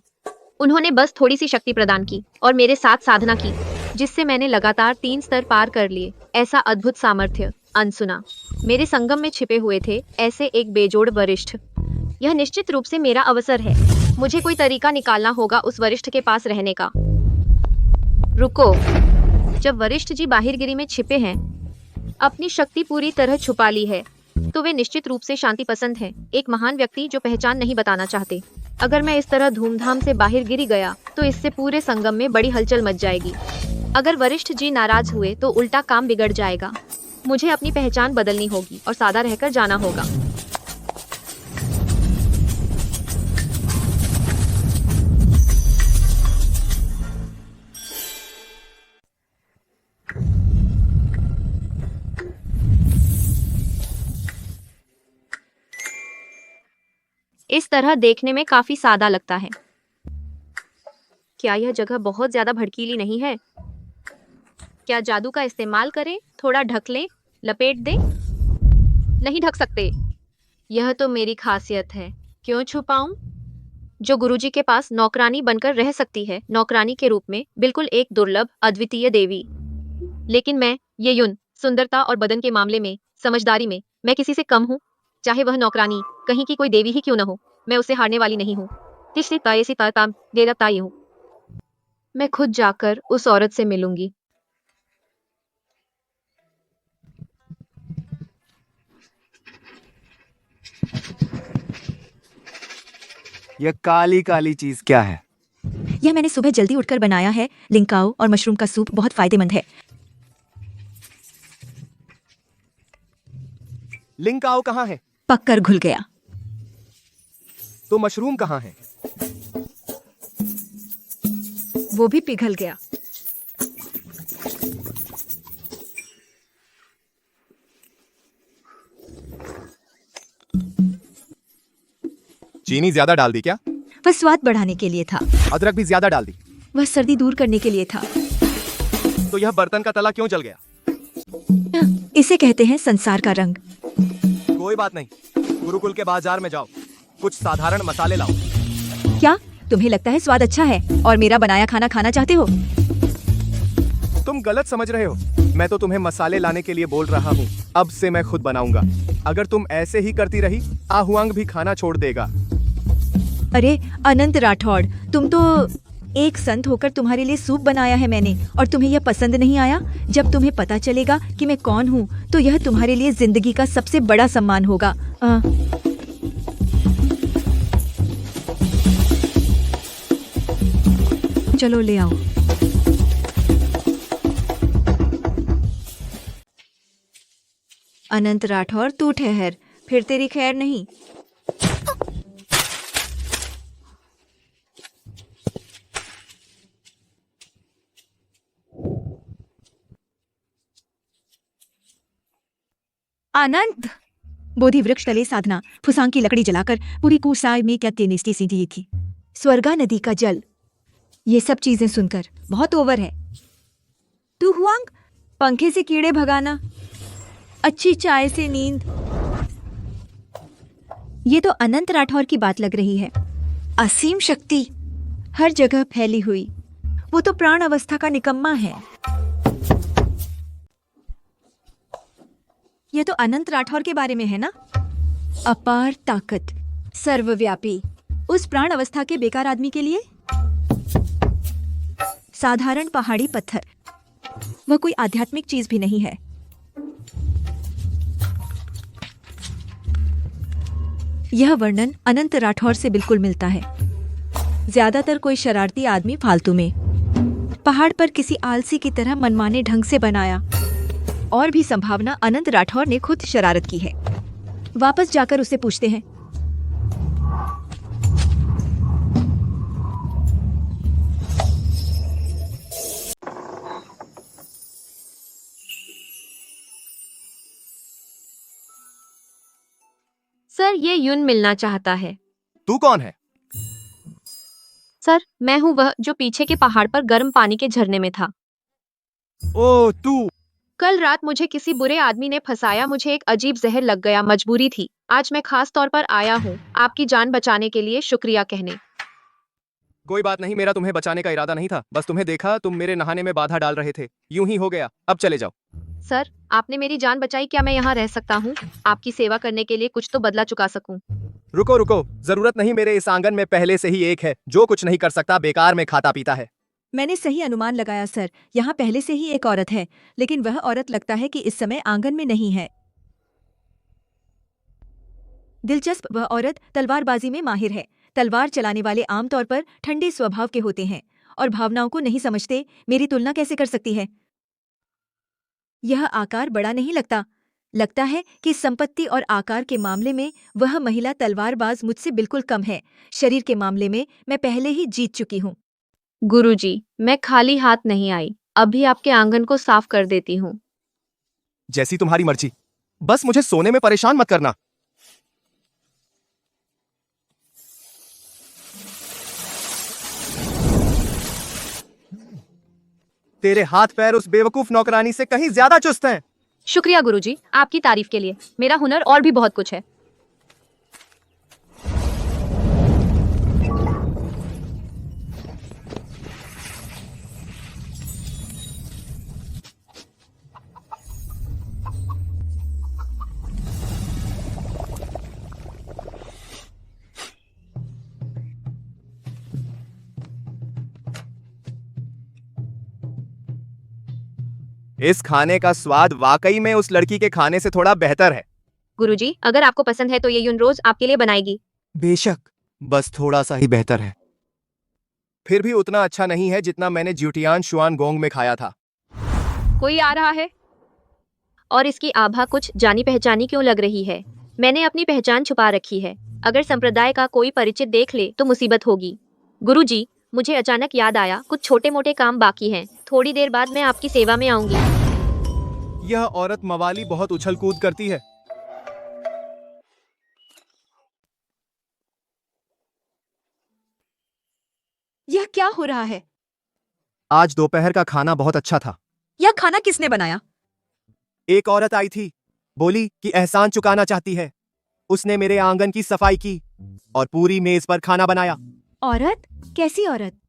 उन्होंने बस थोड़ी सी शक्ति प्रदान की और मेरे साथ साधना की, जिससे मैंने लगातार 3 स्तर पार कर लिए। ऐसा अद्भुत सामर्थ्य अनसुना मेरे संगम में छिपे हुए थे, ऐसे एक बेजोड़ वरिष्ठ। यह निश्चित रूप से मेरा अवसर है। मुझे कोई तरीका निकालना होगा उस वरिष्ठ के पास रहने का। रुको, जब वरिष्ठ जी बाहिरगिरी में छिपे हैं, अपनी शक्ति पूरी तरह छुपा ली है, तो वे निश्चित रूप से शांति पसंद हैं। एक महान व्यक्ति जो पहचान नहीं बताना चाहते। अगर मैं इस तरह धूमधाम से बाहर गिरी गया तो इससे पूरे संगम में बड़ी हलचल मच जाएगी। अगर वरिष्ठ जी नाराज हुए तो उल्टा काम बिगड़ जाएगा। मुझे अपनी पहचान बदलनी होगी और सादा रहकर जाना होगा। इस तरह देखने में काफी सादा लगता है। क्या यह जगह बहुत ज्यादा भड़कीली नहीं है? क्या जादू का इस्तेमाल करें? थोड़ा ढक लें, लपेट दें? नहीं ढक सकते। यह तो मेरी खासियत है। क्यों छुपाऊं? जो गुरुजी के पास नौकरानी बनकर रह सकती है, नौकरानी के रूप में, बिल्कुल एक दुर्लभ अद्वितीय देवी। लेकिन मैं, ये युन, सुंदरता और बदन के मामले में, समझदारी में, मैं किसी से कम हूँ। चाहे वह नौकरानी कहीं की कोई देवी ही क्यों न हो, मैं उसे हारने वाली नहीं हूँ। हूँ। मैं खुद जाकर उस औरत से मिलूंगी। यह काली काली चीज क्या है? यह मैंने सुबह जल्दी उठकर बनाया है। लिंकाओ और मशरूम का सूप बहुत फायदेमंद है। लिंकाओ कहाँ है? पककर घुल गया। तो मशरूम कहाँ है? वो भी पिघल गया। चीनी ज्यादा डाल दी क्या? वह स्वाद बढ़ाने के लिए था। अदरक भी ज्यादा डाल दी। वह सर्दी दूर करने के लिए था। तो यह बर्तन का तला क्यों जल गया? इसे कहते हैं संसार का रंग। कोई बात नहीं, गुरुकुल के बाजार में जाओ, कुछ साधारण मसाले लाओ। क्या तुम्हें लगता है स्वाद अच्छा है और मेरा बनाया खाना खाना चाहते हो? तुम गलत समझ रहे हो। मैं तो तुम्हें मसाले लाने के लिए बोल रहा हूँ। अब से मैं खुद बनाऊंगा। अगर तुम ऐसे ही करती रही, आहुआंग भी खाना छोड़ देगा। अरे अनंत राठौड़, तुम तो एक संत होकर तुम्हारे लिए सूप बनाया है मैंने, और तुम्हें यह पसंद नहीं आया। जब तुम्हें पता चलेगा कि मैं कौन हूँ तो यह तुम्हारे लिए जिंदगी का सबसे बड़ा सम्मान होगा। चलो ले आओ। अनंत राठौर, तू ठहर, फिर तेरी खैर नहीं। अनंत, बोधि वृक्ष तले साधना, फुसांग की लकड़ी जलाकर पूरी कुसाई में क्या तेनिस्टी सीधी थी। स्वर्गा नदी का जल, ये सब चीजें सुनकर बहुत ओवर है। तू हुआंग, पंखे से कीड़े भगाना, अच्छी चाय से नींद, ये तो अनंत राठौर की बात लग रही है। असीम शक्ति हर जगह फैली हुई। वो तो प्राण अवस्था का निकम्मा है। ये तो अनंत राठौर के बारे में है ना? अपार ताकत, सर्वव्यापी। उस प्राण अवस्था के बेकार आदमी के लिए साधारण पहाड़ी पत्थर। वह कोई आध्यात्मिक चीज भी नहीं है। यह वर्णन अनंत राठौर से बिल्कुल मिलता है। ज्यादातर कोई शरारती आदमी फालतू में, पहाड़ पर किसी आलसी की तरह मनमाने ढंग से बनाया। और भी संभावना अनंत राठौर ने खुद शरारत की है। वापस जाकर उसे पूछते हैं। सर, ये यून मिलना चाहता है। तू कौन है? सर, मैं हूँ वह जो पीछे के पहाड़ पर गर्म पानी के झरने में था। ओ तू। कल रात मुझे किसी बुरे आदमी ने फंसाया। मुझे एक अजीब जहर लग गया। मजबूरी थी। आज मैं खास तौर पर आया हूँ आपकी जान बचाने के लिए शुक्रिया कहने। कोई बात नहीं, मेरा तुम्हें बचाने का इरादा नहीं था। बस तुम्हें देखा, तुम मेरे नहाने में बाधा डाल रहे थे। यूं ही हो गया। अब चले जाओ। सर, आपने मेरी जान बचाई। क्या मैं यहाँ रह सकता हूँ? आपकी सेवा करने के लिए कुछ तो बदला चुका सकूं। रुको रुको, जरूरत नहीं। मेरे इस आंगन में पहले से ही एक है जो कुछ नहीं कर सकता, बेकार में खाता पीता है। मैंने सही अनुमान लगाया सर। यहाँ पहले से ही एक औरत है, लेकिन वह औरत लगता है कि इस समय आंगन में नहीं है। दिलचस्प, वह औरत तलवारबाजी में माहिर है। तलवार चलाने वाले आमतौर पर ठंडे स्वभाव के होते हैं और भावनाओं को नहीं समझते। मेरी तुलना कैसे कर सकती है? यह आकार बड़ा नहीं लगता। लगता है कि संपत्ति और आकार के मामले में वह महिला तलवारबाज मुझसे बिल्कुल कम है। शरीर के मामले में मैं पहले ही जीत चुकी हूँ। गुरुजी, मैं खाली हाथ नहीं आई। अभी आपके आंगन को साफ कर देती हूँ। जैसी तुम्हारी मर्जी। बस मुझे सोने में परेशान मत करना। तेरे हाथ पैर उस बेवकूफ नौकरानी से कहीं ज्यादा चुस्त हैं। शुक्रिया गुरुजी, आपकी तारीफ के लिए। मेरा हुनर और भी बहुत कुछ है। इस खाने का स्वाद वाकई में उस लड़की के खाने से थोड़ा बेहतर है। गुरुजी, अगर आपको पसंद है तो ये यून रोज आपके लिए बनाएगी। बेशक, बस थोड़ा सा ही बेहतर है। फिर भी उतना अच्छा नहीं है जितना मैंने ज्यूटियान शुआनगोंग में खाया था। कोई आ रहा है और इसकी आभा कुछ जानी पहचानी क्यों लग रही है? मैंने अपनी पहचान छुपा रखी है। अगर संप्रदाय का कोई परिचित देख ले तो मुसीबत होगी। गुरुजी, मुझे अचानक याद आया, कुछ छोटे मोटे काम बाकी हैं। थोड़ी देर बाद मैं आपकी सेवा में आऊंगी। यह औरत मवाली बहुत उछल कूद करती है। यह क्या हो रहा है? आज दोपहर का खाना बहुत अच्छा था। यह खाना किसने बनाया? एक औरत आई थी, बोली कि एहसान चुकाना चाहती है। उसने मेरे आंगन की सफाई की और पूरी मेज पर खाना बनाया। औरत? कैसी औरत?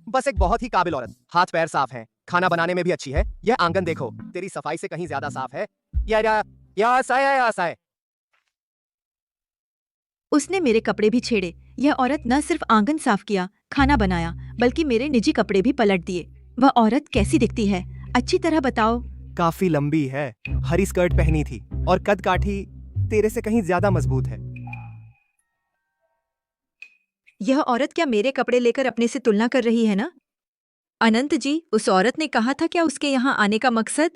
बस एक बहुत ही काबिल औरत। हाथ पैर साफ हैं, खाना बनाने में भी अच्छी है। यह आंगन देखो, तेरी सफाई से कहीं ज्यादा साफ है। या ऐसा है। उसने मेरे कपड़े भी छेड़े। यह औरत न सिर्फ आंगन साफ किया, खाना बनाया, बल्कि मेरे निजी कपड़े भी पलट दिए। वह औरत कैसी दिखती है? अच्छी तरह बताओ। काफी लंबी है, हरी स्कर्ट पहनी थी और कद काठी तेरे से कहीं ज्यादा मजबूत है। यह औरत क्या मेरे कपड़े लेकर अपने से तुलना कर रही है ना? अनंत जी, उस औरत ने कहा था क्या उसके यहाँ आने का मकसद?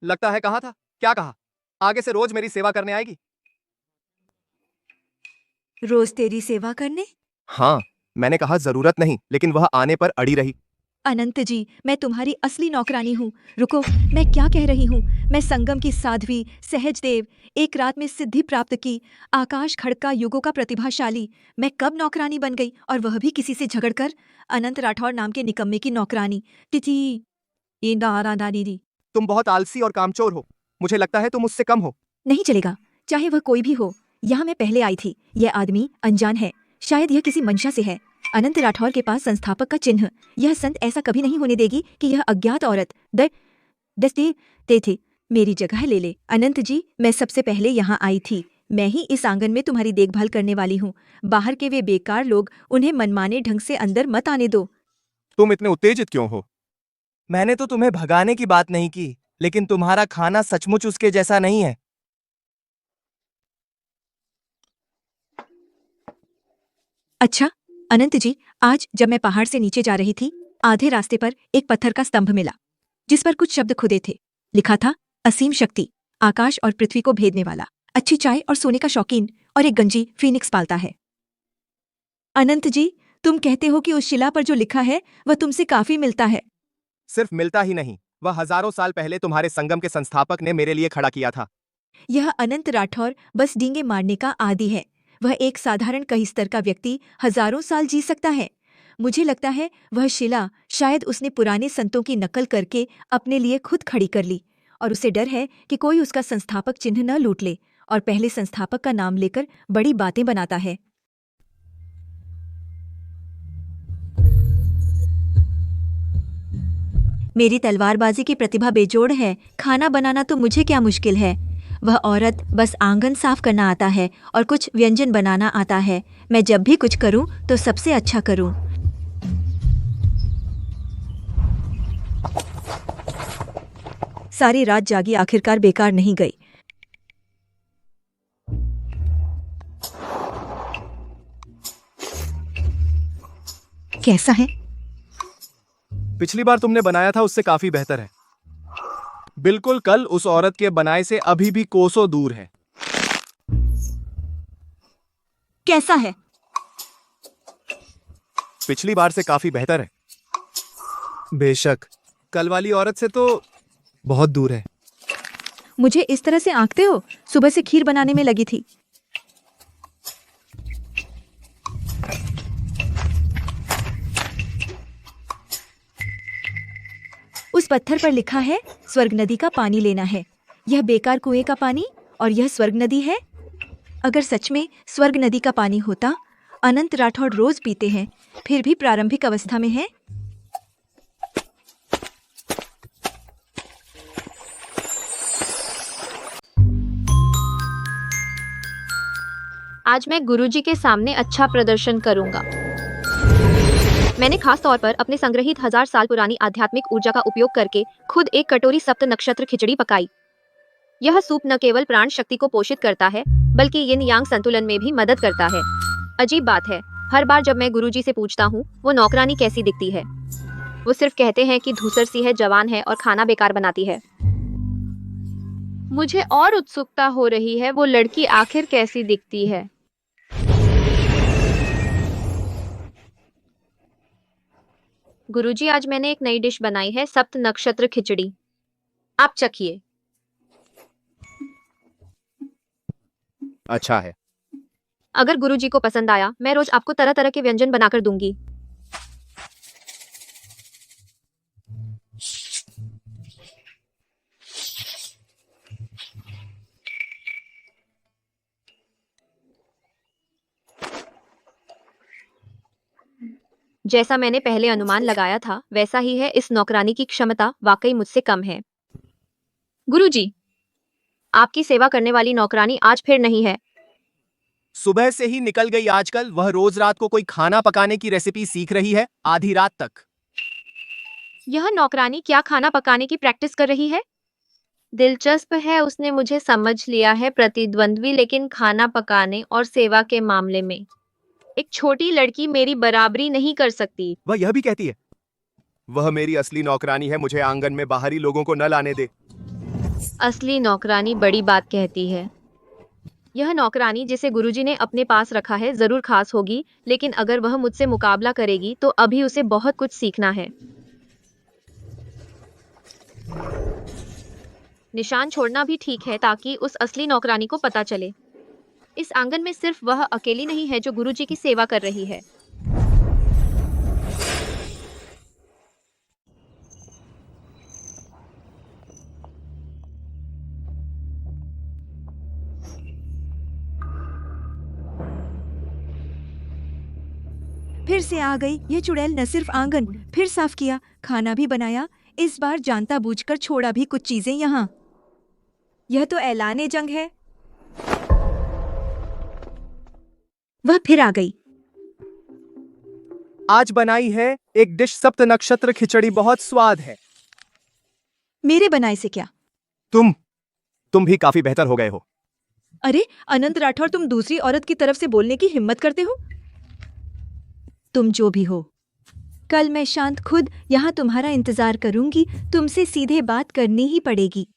लगता है कहा था। क्या कहा? आगे से रोज मेरी सेवा करने आएगी। रोज तेरी सेवा करने? हाँ, मैंने कहा जरूरत नहीं, लेकिन वह आने पर अड़ी रही। अनंत जी, मैं तुम्हारी असली नौकरानी हूँ। रुको, मैं क्या कह रही हूँ? मैं संगम की साध्वी, सहजदेव, एक रात में सिद्धि प्राप्त की, आकाश खड़का युगों का प्रतिभाशाली। मैं कब नौकरानी बन गई, और वह भी किसी से झगड़कर? अनंत राठौर नाम के निकम्मे की नौकरानी। टिटी ये दादी। तुम बहुत आलसी और कामचोर हो। मुझे लगता है तुम मुझसे कम हो। नहीं चलेगा, चाहे वह कोई भी हो। यहाँ मैं पहले आई थी। यह आदमी अनजान है, शायद यह किसी मंशा से है। अनंत राठौर के पास संस्थापक का चिन्ह। यह संत ऐसा कभी नहीं होने देगी कि यह अज्ञात औरत दस्ते ते थे मेरी जगह ले ले। अनंत जी, मैं सबसे पहले यहाँ आई थी। मैं ही इस आंगन में तुम्हारी देखभाल करने वाली हूँ। बाहर के वे बेकार लोग, उन्हें मनमाने ढंग से अंदर मत आने दो। तुम इतने उत्तेजित क्यों हो? मैंने तो तुम्हें भगाने की बात नहीं की, लेकिन तुम्हारा खाना सचमुच उसके जैसा नहीं है। अच्छा अनंत जी, आज जब मैं पहाड़ से नीचे जा रही थी, आधे रास्ते पर एक पत्थर का स्तंभ मिला जिस पर कुछ शब्द खुदे थे। लिखा था, असीम शक्ति, आकाश और पृथ्वी को भेदने वाला, अच्छी चाय और सोने का शौकीन और एक गंजी फीनिक्स पालता है। अनंत जी, तुम कहते हो कि उस शिला पर जो लिखा है वह तुमसे काफी मिलता है। सिर्फ मिलता ही नहीं, वह हजारों साल पहले तुम्हारे संगम के संस्थापक ने मेरे लिए खड़ा किया था। यह अनंत राठौर बस डींगे मारने का आदी है। वह एक साधारण कई स्तर का व्यक्ति हजारों साल जी सकता है। मुझे लगता है वह शिला शायद उसने पुराने संतों की नकल करके अपने लिए खुद खड़ी कर ली, और उसे डर है कि कोई उसका संस्थापक चिन्ह न लूट ले, और पहले संस्थापक का नाम लेकर बड़ी बातें बनाता है। मेरी तलवारबाजी की प्रतिभा बेजोड़ है। खाना बनाना तो मुझे क्या मुश्किल है। वह औरत बस आंगन साफ करना आता है और कुछ व्यंजन बनाना आता है। मैं जब भी कुछ करूं तो सबसे अच्छा करूं। सारी रात जागी, आखिरकार बेकार नहीं गई। कैसा है? पिछली बार तुमने बनाया था उससे काफी बेहतर है। बिल्कुल कल उस औरत के बनाए से अभी भी कोसों दूर है। कैसा है? पिछली बार से काफी बेहतर है। बेशक कल वाली औरत से तो बहुत दूर है। मुझे इस तरह से आंकते हो? सुबह से खीर बनाने में लगी थी। उस पत्थर पर लिखा है, स्वर्ग नदी का पानी लेना है। यह बेकार कुएं का पानी और यह स्वर्ग नदी है। अगर सच में स्वर्ग नदी का पानी होता, अनंत राठौड़ रोज पीते हैं, फिर भी प्रारंभिक अवस्था में है। आज मैं गुरुजी के सामने अच्छा प्रदर्शन करूंगा। मैंने खास तौर पर अपने संग्रहित 1000 साल पुरानी आध्यात्मिक ऊर्जा का उपयोग करके खुद एक कटोरी सप्त नक्षत्र खिचड़ी पकाई। यह सूप न केवल प्राण शक्ति को पोषित करता है, बल्कि यिन यांग संतुलन में भी मदद करता है। अजीब बात है, हर बार जब मैं गुरुजी से पूछता हूँ वो नौकरानी कैसी दिखती है, वो सिर्फ कहते हैं कि धूसर सी है, जवान है और खाना बेकार बनाती है। मुझे और उत्सुकता हो रही है, वो लड़की आखिर कैसी दिखती है। गुरुजी, आज मैंने एक नई डिश बनाई है, सप्त नक्षत्र खिचड़ी। आप चखिए। अच्छा है। अगर गुरुजी को पसंद आया, मैं रोज आपको तरह तरह के व्यंजन बनाकर दूंगी। जैसा मैंने पहले अनुमान लगाया था, वैसा ही है। इस नौकरानी की क्षमता वाकई मुझसे कम है। गुरुजी, आपकी सेवा करने वाली नौकरानी आज फिर नहीं है। सुबह से ही निकल गई। आजकल वह रोज रात को कोई खाना पकाने की रेसिपी सीख रही है, आधी रात तक। यह नौकरानी क्या खाना पकाने की प्रैक्टिस कर रही है? दिलचस्प है, उसने मुझे समझ लिया है, प्रतिद्वंद्वी, लेकिन खाना पकाने और सेवा के मामले में एक छोटी लड़की मेरी बराबरी नहीं कर सकती। वह यह भी कहती है, वह मेरी असली नौकरानी है, मुझे आंगन में बाहरी लोगों को न लाने दे। असली नौकरानी बड़ी बात कहती है। यह नौकरानी जिसे गुरुजी ने अपने पास रखा है जरूर खास होगी, लेकिन अगर वह मुझसे मुकाबला करेगी तो अभी उसे बहुत कुछ सीखना है। निशान छोड़ना भी ठीक है, ताकि उस असली नौकरानी को पता चले। इस आंगन में सिर्फ वह अकेली नहीं है जो गुरुजी की सेवा कर रही है। फिर से आ गई। ये चुड़ैल न सिर्फ आंगन फिर साफ किया, खाना भी बनाया। इस बार जानता बूझकर छोड़ा भी कुछ चीजें यहाँ। यह तो ऐलाने जंग है। वह फिर आ गई। आज बनाई है एक डिश सप्त नक्षत्र खिचड़ी, बहुत स्वाद है। मेरे बनाए से क्या? तुम भी काफी बेहतर हो गए हो। अरे अनंत राठौर, तुम दूसरी औरत की तरफ से बोलने की हिम्मत करते हो? तुम जो भी हो, कल मैं शांत खुद यहाँ तुम्हारा इंतजार करूंगी। तुमसे सीधे बात करनी ही पड़ेगी।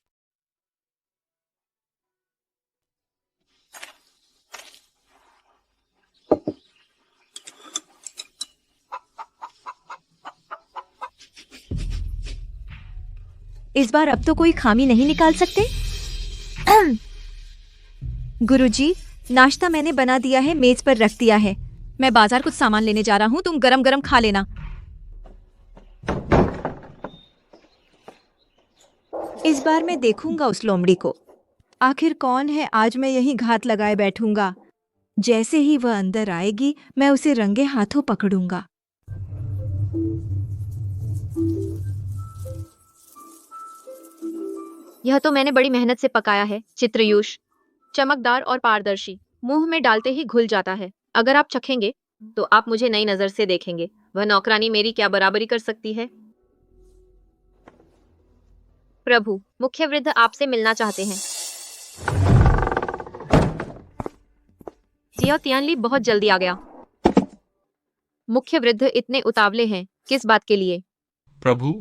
इस बार अब तो कोई खामी नहीं निकाल सकते। गुरुजी, नाश्ता मैंने बना दिया है, मेज पर रख दिया है। मैं बाजार कुछ सामान लेने जा रहा हूँ, तुम गरम गरम खा लेना। इस बार मैं देखूंगा उस लोमड़ी को। आखिर कौन है, आज मैं यही घात लगाए बैठूंगा। जैसे ही वह अंदर आएगी, मैं उसे रंगे हाथों पकड़ूंगा। यह तो मैंने बड़ी मेहनत से पकाया है। चित्रयूष चमकदार और पारदर्शी, मुंह में डालते ही घुल जाता है। अगर आप चखेंगे तो आप मुझे नई नजर से देखेंगे। वह नौकरानी मेरी क्या बराबरी कर सकती है? प्रभु, मुख्य वृद्ध आपसे मिलना चाहते हैं। जियो तियानली बहुत जल्दी आ गया। मुख्य वृद्ध इतने उतावले हैं, किस बात के लिए? प्रभु,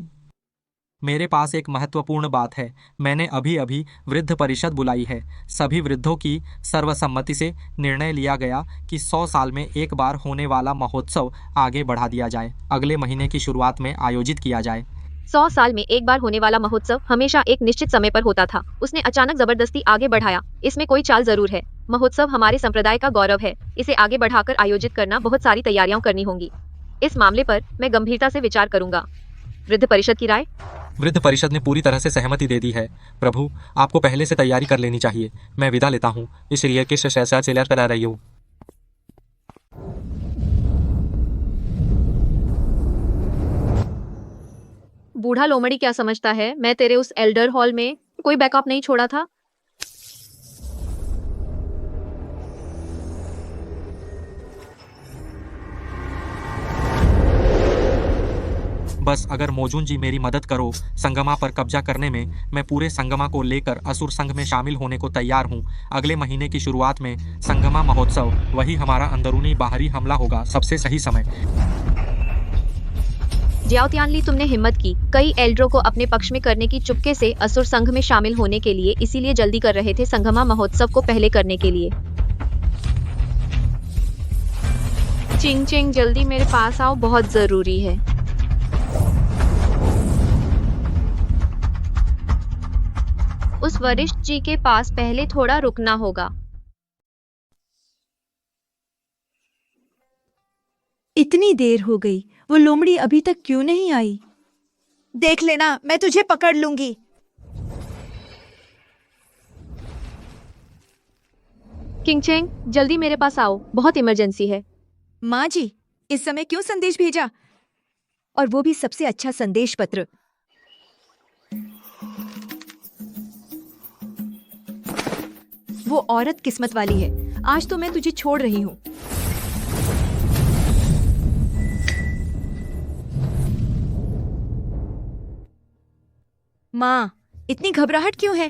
मेरे पास एक महत्वपूर्ण बात है। मैंने अभी अभी वृद्ध परिषद बुलाई है। सभी वृद्धों की सर्वसम्मति से निर्णय लिया गया कि 100 साल में एक बार होने वाला महोत्सव आगे बढ़ा दिया जाए, अगले महीने की शुरुआत में आयोजित किया जाए। 100 साल में एक बार होने वाला महोत्सव हमेशा एक निश्चित समय पर होता था। उसने अचानक जबरदस्ती आगे बढ़ाया। इसमें कोई चाल जरूर है। महोत्सव हमारे संप्रदाय का गौरव है। इसे आगे बढ़ाकर आयोजित करना बहुत सारी तैयारियां करनी होंगी। इस मामले पर मैं गंभीरता से विचार करूंगा। वृद्ध परिषद की राय? वृद्ध परिषद ने पूरी तरह से सहमति दे दी है। प्रभु, आपको पहले से तैयारी कर लेनी चाहिए। मैं विदा लेता हूँ। इसलिए किस शैसा से करा रही हूँ। बूढ़ा लोमड़ी क्या समझता है? मैं तेरे उस एल्डर हॉल में कोई बैकअप नहीं छोड़ा था। बस अगर मोजून जी मेरी मदद करो संगमा पर कब्जा करने में, मैं पूरे संगमा को लेकर असुर संघ में शामिल होने को तैयार हूँ। अगले महीने की शुरुआत में संगमा महोत्सव, वही हमारा अंदरूनी बाहरी हमला होगा। सबसे सही समय। जियाओ तियानली, तुमने हिम्मत की कई एल्डरों को अपने पक्ष में करने की, चुपके से असुर संघ में शामिल होने के लिए, इसीलिए जल्दी कर रहे थे संगमा महोत्सव को पहले करने के लिए। चिंग चिंग, जल्दी मेरे पास आओ, बहुत जरूरी है। उस वरिष्ठ जी के पास पहले थोड़ा रुकना होगा। इतनी देर हो गई, वो लोमड़ी अभी तक क्यों नहीं आई? देख लेना, मैं तुझे पकड़ लूंगी। किंगचेंग, जल्दी मेरे पास आओ, बहुत इमरजेंसी है। माँ जी, इस समय क्यों संदेश भेजा? और वो भी सबसे अच्छा संदेश पत्र। वो औरत किस्मत वाली है। आज तो मैं तुझे छोड़ रही हूँ। माँ, इतनी घबराहट क्यों है?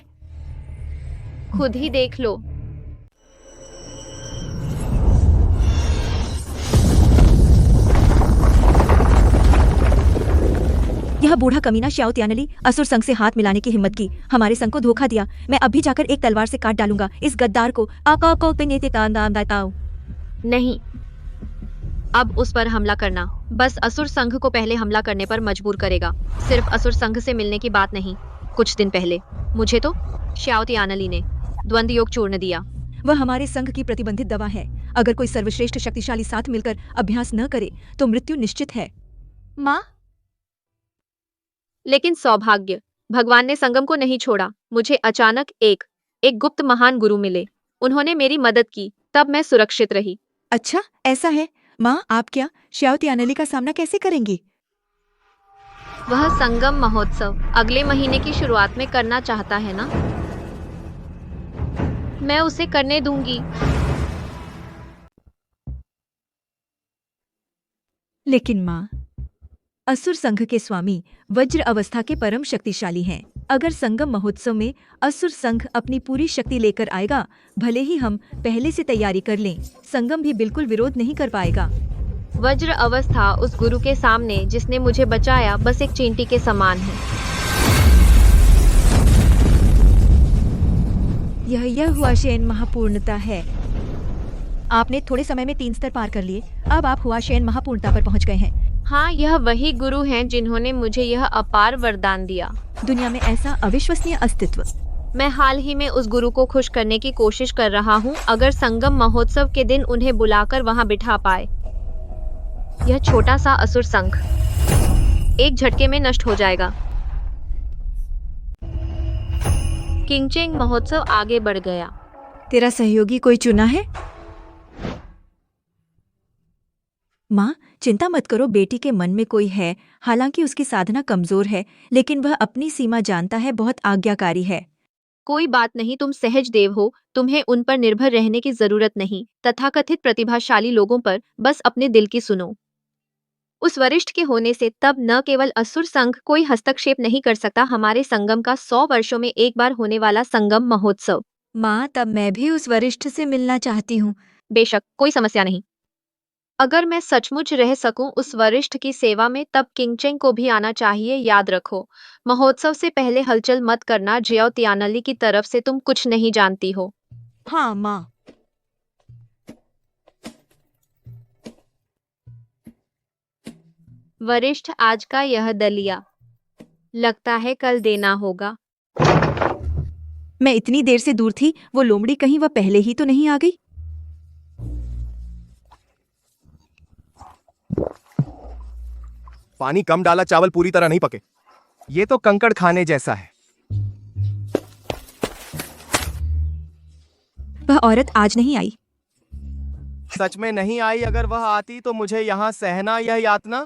खुद ही देख लो। यह बूढ़ा कमीना श्याओ त्यानली असुर संघ से हाथ मिलाने की हिम्मत की, हमारे संघ को धोखा दिया। मैं अभी जाकर एक तलवार से काट डालूंगा इस गद्दार को। नहीं, अब उस पर हमला करना बस असुर संघ को पहले हमला करने पर मजबूर करेगा। सिर्फ असुर संघ से मिलने की बात नहीं। कुछ दिन पहले मुझे तो श्याओ त्यानली ने द्वंद योग चूर्ण दिया। वह हमारे संघ की प्रतिबंधित दवा है। अगर कोई सर्वश्रेष्ठ शक्तिशाली साथ मिलकर अभ्यास न करे तो मृत्यु निश्चित है। माँ, लेकिन सौभाग्य, भगवान ने संगम को नहीं छोड़ा। मुझे अचानक एक गुप्त महान गुरु मिले। उन्होंने मेरी मदद की, तब मैं सुरक्षित रही। अच्छा, ऐसा है? माँ, आप क्या श्यावती अनली का सामना कैसे करेंगी? वह संगम महोत्सव अगले महीने की शुरुआत में करना चाहता है ना? मैं उसे करने दूंगी। लेकिन माँ, असुर संघ के स्वामी वज्र अवस्था के परम शक्तिशाली हैं। अगर संगम महोत्सव में असुर संघ अपनी पूरी शक्ति लेकर आएगा, भले ही हम पहले से तैयारी कर लें, संगम भी बिल्कुल विरोध नहीं कर पाएगा। वज्र अवस्था उस गुरु के सामने जिसने मुझे बचाया बस एक चींटी के समान है। यह हुआशेन महापूर्णता है। आपने थोड़े समय में 3 स्तर पार कर लिए। अब आप हुआशेन महापूर्णता पर पहुंच गए हैं। हाँ, यह वही गुरु हैं जिन्होंने मुझे यह अपार वरदान दिया। दुनिया में ऐसा अविश्वसनीय अस्तित्व। मैं हाल ही में उस गुरु को खुश करने की कोशिश कर रहा हूँ। अगर संगम महोत्सव के दिन उन्हें बुलाकर वहाँ बिठा पाए, यह छोटा सा असुर संघ एक झटके में नष्ट हो जाएगा। किंगचेंग महोत्सव आगे बढ़ गया। तेरा सहयोगी कोई चुना है? माँ, चिंता मत करो, बेटी के मन में कोई है। हालांकि उसकी साधना कमजोर है, लेकिन वह अपनी सीमा जानता है, बहुत आज्ञाकारी है। कोई बात नहीं, तुम सहज देव हो, तुम्हें उन पर निर्भर रहने की जरूरत नहीं। तथाकथित प्रतिभाशाली लोगों पर बस अपने दिल की सुनो। उस वरिष्ठ के होने से तब न केवल असुर संघ कोई हस्तक्षेप नहीं कर सकता, हमारे संगम का 100 वर्षों में एक बार होने वाला संगम महोत्सव। माँ, तब मैं भी उस वरिष्ठ से मिलना चाहती हूँ। बेशक, कोई समस्या नहीं। अगर मैं सचमुच रह सकूं उस वरिष्ठ की सेवा में, तब किंगचेंग को भी आना चाहिए। याद रखो, महोत्सव से पहले हलचल मत करना। जियाओ तियानली की तरफ से तुम कुछ नहीं जानती हो। हाँ माँ। वरिष्ठ, आज का यह दलिया लगता है कल देना होगा। मैं इतनी देर से दूर थी, वो लोमड़ी कहीं वह पहले ही तो नहीं आ गई? पानी कम डाला, चावल पूरी तरह नहीं पके। ये तो कंकड़ खाने जैसा है। वह औरत आज नहीं आई। सच में नहीं आई? अगर वह आती तो मुझे यहाँ सहना यह यातना।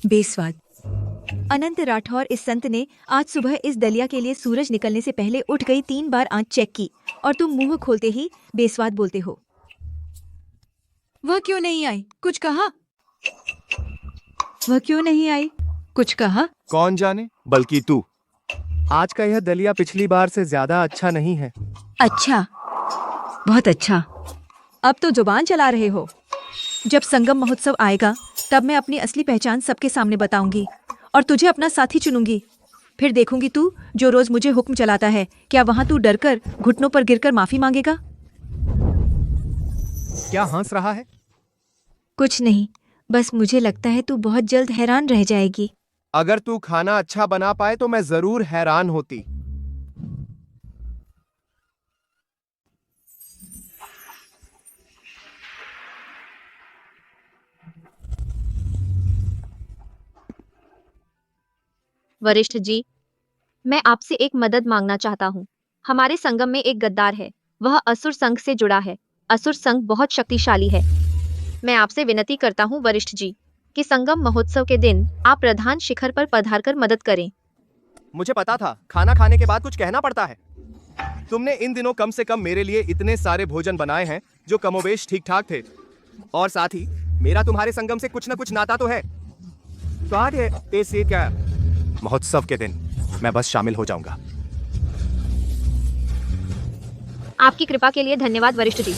बेस्वाद। अनंत राठौर इस संत ने आज सुबह इस दलिया के लिए सूरज निकलने से पहले उठ गई, 3 बार आंच चेक की, और तुम मुंह खोलते ही बेस्वाद बोलते हो। वह क्यों नहीं आई? कुछ कहा? वह क्यों नहीं आई? कुछ कहा? कौन जाने, बल्कि तू। आज का यह दलिया पिछली बार से ज्यादा अच्छा नहीं है। अच्छा, बहुत अच्छा। अब तो जुबान चला रहे हो। जब संगम महोत्सव आएगा, तब मैं अपनी असली पहचान सबके सामने बताऊंगी और तुझे अपना साथी चुनूंगी। फिर देखूंगी तू जो रोज मुझे हुक्म चलाता है, क्या वहां तू डरकर घुटनों पर गिरकर माफी मांगेगा? क्या हंस रहा है? कुछ नहीं, बस मुझे लगता है तू बहुत जल्द हैरान रह जाएगी। अगर तू खाना अच्छा बना पाए तो मैं जरूर हैरान होती। वरिष्ठ जी, मैं आपसे एक मदद मांगना चाहता हूँ। हमारे संगम में एक गद्दार है, वह असुर संघ से जुड़ा है। असुर संघ बहुत शक्तिशाली है। मैं आपसे विनती करता हूँ वरिष्ठ जी, कि संगम महोत्सव के दिन आप प्रधान शिखर पर पधारकर मदद करें। मुझे पता था खाना खाने के बाद कुछ कहना पड़ता है। तुमने इन दिनों कम से कम मेरे लिए इतने सारे भोजन बनाए हैं जो कमोबेश ठीक ठाक थे, और साथ ही मेरा तुम्हारे संगम से कुछ न कुछ नाता तो है। तो आज ये क्या महोत्सव के दिन मैं बस शामिल हो जाऊंगा। आपकी कृपा के लिए धन्यवाद वरिष्ठ जी।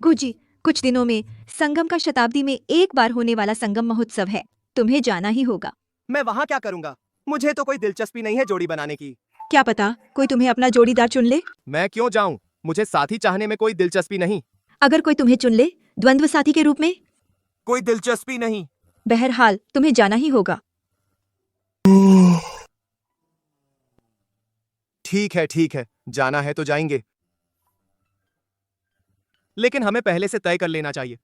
गुजी, कुछ दिनों में संगम का शताब्दी में एक बार होने वाला संगम महोत्सव है, तुम्हें जाना ही होगा। मैं वहां क्या करूंगा? मुझे तो कोई दिलचस्पी नहीं है जोड़ी बनाने की। क्या पता कोई तुम्हें अपना जोड़ीदार चुन ले। मैं क्यों जाऊं? मुझे साथी चाहने में कोई दिलचस्पी नहीं। अगर कोई तुम्हें चुन ले द्वंद्व साथी के रूप में, कोई दिलचस्पी नहीं। बहरहाल तुम्हें जाना ही होगा। ठीक है, जाना है तो जाएंगे, लेकिन हमें पहले से तय कर लेना चाहिए।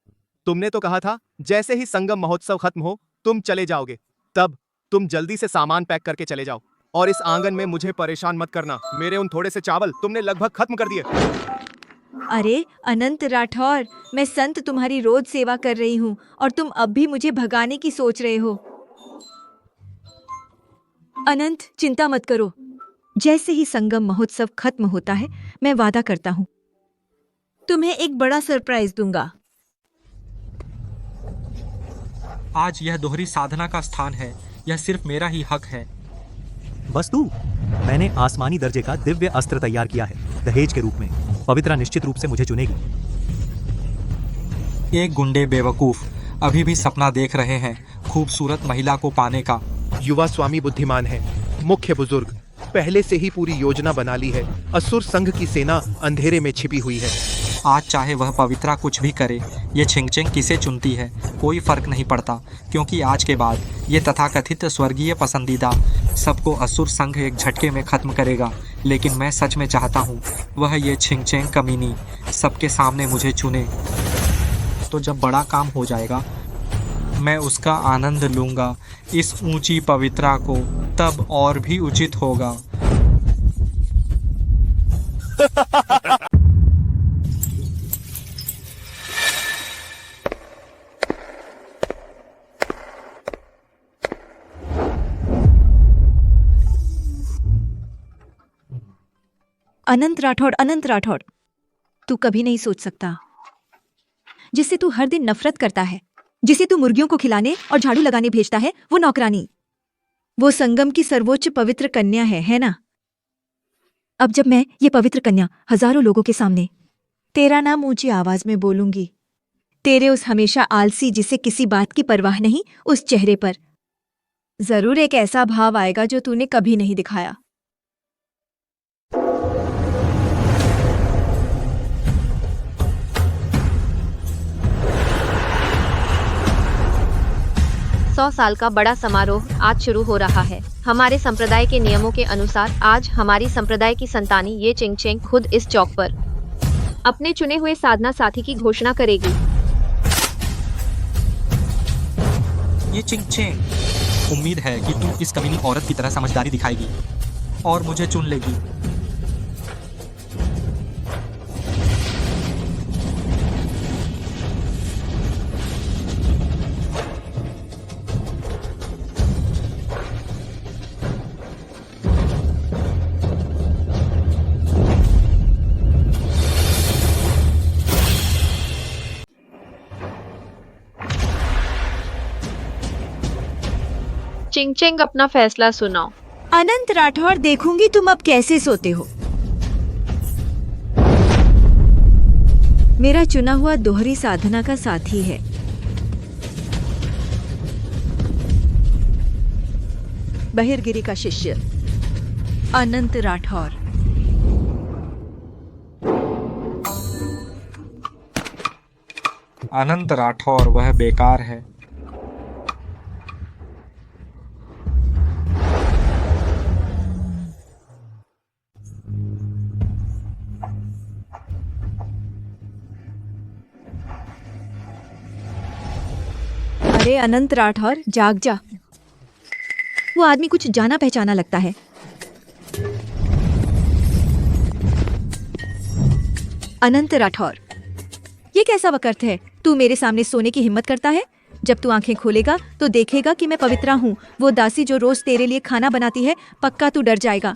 तुमने तो कहा था जैसे ही संगम महोत्सव खत्म हो तुम चले जाओगे, तब तुम जल्दी से सामान पैक करके चले जाओ। और इस आंगन में मुझे परेशान मत करना। मेरे उन थोड़े से चावल तुमने लगभग खत्म कर दिए। अरे अनंत राठौर, मैं संत तुम्हारी रोज सेवा कर रही हूँ और तुम अब भी मुझे भगाने की सोच रहे हो। अनंत, चिंता मत करो। जैसे ही संगम महोत्सव खत्म होता है, मैं वादा करता हूँ तुम्हें एक बड़ा सरप्राइज दूंगा। आज यह दोहरी साधना का स्थान है। यह सिर्फ मेरा ही हक है। बस तू। मैंने आसमानी दर्जे का दिव्य अस्त्र तैयार किया है दहेज के रूप में। पवित्रा निश्चित रूप से मुझे चुनेगी। एक गुंडे बेवकूफ अभी भी सपना देख रहे हैं खूबसूरत महिला को पाने का। युवा स्वामी बुद्धिमान है। मुख्य बुजुर्ग पहले से ही पूरी योजना बना ली है। असुर संघ की सेना अंधेरे में छिपी हुई है। आज चाहे वह पवित्रा कुछ भी करे, ये छिंगचेंग किसे चुनती है कोई फर्क नहीं पड़ता, क्योंकि आज के बाद ये तथाकथित स्वर्गीय पसंदीदा सबको असुर संघ एक झटके में खत्म करेगा। लेकिन मैं सच में चाहता हूँ वह ये छिंगचेंग कमीनी सबके सामने मुझे चुने। तो जब बड़ा काम हो जाएगा मैं उसका आनंद लूँगा। इस ऊंची पवित्रा को तब और भी उचित होगा। अनंत राठौड़, तू कभी नहीं सोच सकता जिससे तू हर दिन नफरत करता है, जिसे तू मुर्गियों को खिलाने और झाड़ू लगाने भेजता है, वो नौकरानी, वो संगम की सर्वोच्च पवित्र कन्या है ना? अब जब मैं ये पवित्र कन्या हजारों लोगों के सामने तेरा नाम ऊंची आवाज में बोलूंगी, तेरे उस हमेशा आलसी जिसे किसी बात की परवाह नहीं उस चेहरे पर जरूर एक ऐसा भाव आएगा जो तूने कभी नहीं दिखाया। सौ साल का बड़ा समारोह आज शुरू हो रहा है। हमारे संप्रदाय के नियमों के अनुसार आज हमारी संप्रदाय की संतानी ये चिंगचेंग खुद इस चौक पर अपने चुने हुए साधना साथी की घोषणा करेगी। ये चिंगचेंग, उम्मीद है कि तू इस कमीनी औरत की तरह समझदारी दिखाएगी और मुझे चुन लेगी। चिंगचेंग, अपना फैसला सुनाओ। अनंत राठौर, देखूंगी तुम अब कैसे सोते हो। मेरा चुना हुआ दोहरी साधना का साथी है। बहिर्गिरी का शिष्य अनंत राठौर। अनंत राठौर वह बेकार है। अरे अनंत राठौर, जाग जा। वो आदमी कुछ जाना पहचाना लगता है। अनंत राठौर, ये कैसा वक़्त है? तू मेरे सामने सोने की हिम्मत करता है? जब तू आंखें खोलेगा तो देखेगा कि मैं पवित्रा हूँ, वो दासी जो रोज तेरे लिए खाना बनाती है। पक्का तू डर जाएगा।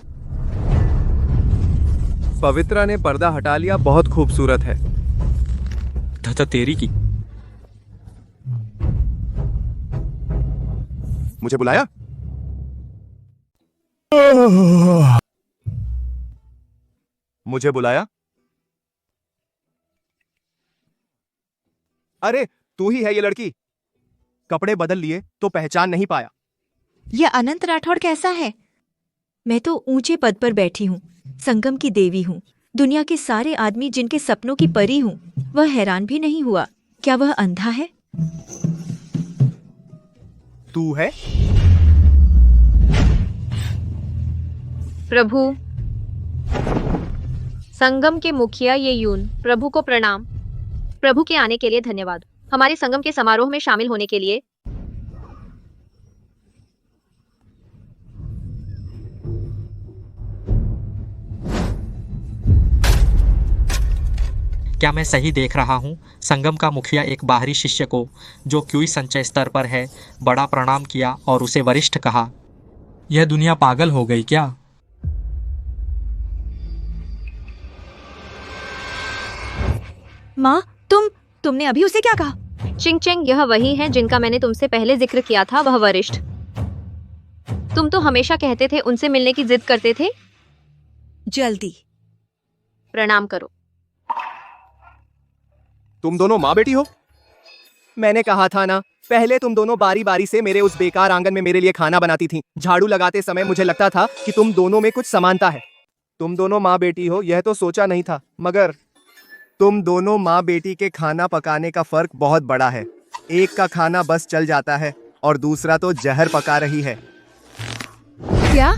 पवित्रा ने पर्दा हटा लिया। बहुत खूबसूरत है। धत तेरी की। मुझे बुलाया? मुझे बुलाया? अरे तू ही है ये लड़की। कपड़े बदल लिए तो पहचान नहीं पाया। यह अनंत राठौड़ कैसा है? मैं तो ऊंचे पद पर बैठी हूँ, संगम की देवी हूँ, दुनिया के सारे आदमी जिनके सपनों की परी हूँ। वह हैरान भी नहीं हुआ। क्या वह अंधा है? तू है? प्रभु, संगम के मुखिया ये यून, प्रभु को प्रणाम। प्रभु के आने के लिए धन्यवाद। हमारे संगम के समारोह में शामिल होने के लिए। क्या मैं सही देख रहा हूँ? संगम का मुखिया एक बाहरी शिष्य को, जो क्यूई संचय स्तर पर है, बड़ा प्रणाम किया और उसे वरिष्ठ कहा। यह दुनिया पागल हो गई क्या? माँ, तुमने अभी उसे क्या कहा? चिंग चेंग, यह वही है जिनका मैंने तुमसे पहले जिक्र किया था, वह वरिष्ठ। तुम तो हमेशा कहते थे, उनसे मिलने की जिद करते थे। जल्दी प्रणाम करो। तुम दोनों माँ बेटी हो? मैंने कहा था ना, पहले तुम दोनों बारी बारी से मेरे उस बेकार आंगन में मेरे लिए खाना बनाती थीं। झाड़ू लगाते समय मुझे लगता था कि तुम दोनों में कुछ समानता है। तुम दोनों माँ बेटी हो यह तो सोचा नहीं था, मगर तुम दोनों माँ बेटी के खाना पकाने का फर्क बहुत बड़ा है। एक का खाना बस चल जाता है और दूसरा तो जहर पका रही है। क्या?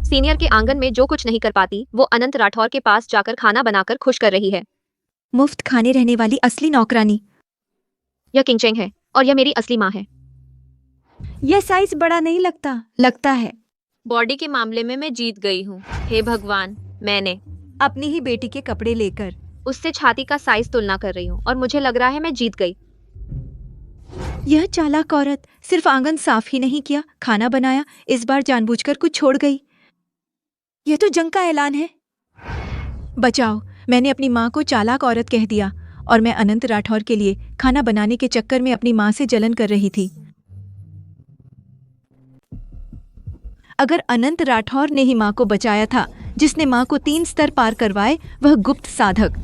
सीनियर के आंगन में जो कुछ नहीं कर पाती, वो अनंत राठौर के पास जाकर खाना बनाकर खुश कर रही है। मुफ्त खाने रहने वाली असली नौकरानी। यह किंग चेंग है और यह मेरी असली माँ है। यह साइज बड़ा नहीं लगता है। बॉडी के मामले में मैं जीत गई हूँ। हे भगवान, मैंने अपनी ही बेटी के कपड़े लेकर उससे छाती का साइज तुलना कर रही हूँ और मुझे लग रहा है मैं जीत गई। यह चालाक औरत सिर्फ आंगन साफ ही नहीं किया, खाना बनाया, इस बार जानबूझकर कुछ छोड़ गई। यह तो जंग का ऐलान है। बचाओ, मैंने अपनी माँ को चालाक औरत कह दिया और मैं अनंत राठौर के लिए खाना बनाने के चक्कर में अपनी माँ से जलन कर रही थी। अगर अनंत राठौर ने ही माँ को बचाया था, जिसने माँ को 3 स्तर पार करवाए, वह गुप्त साधक,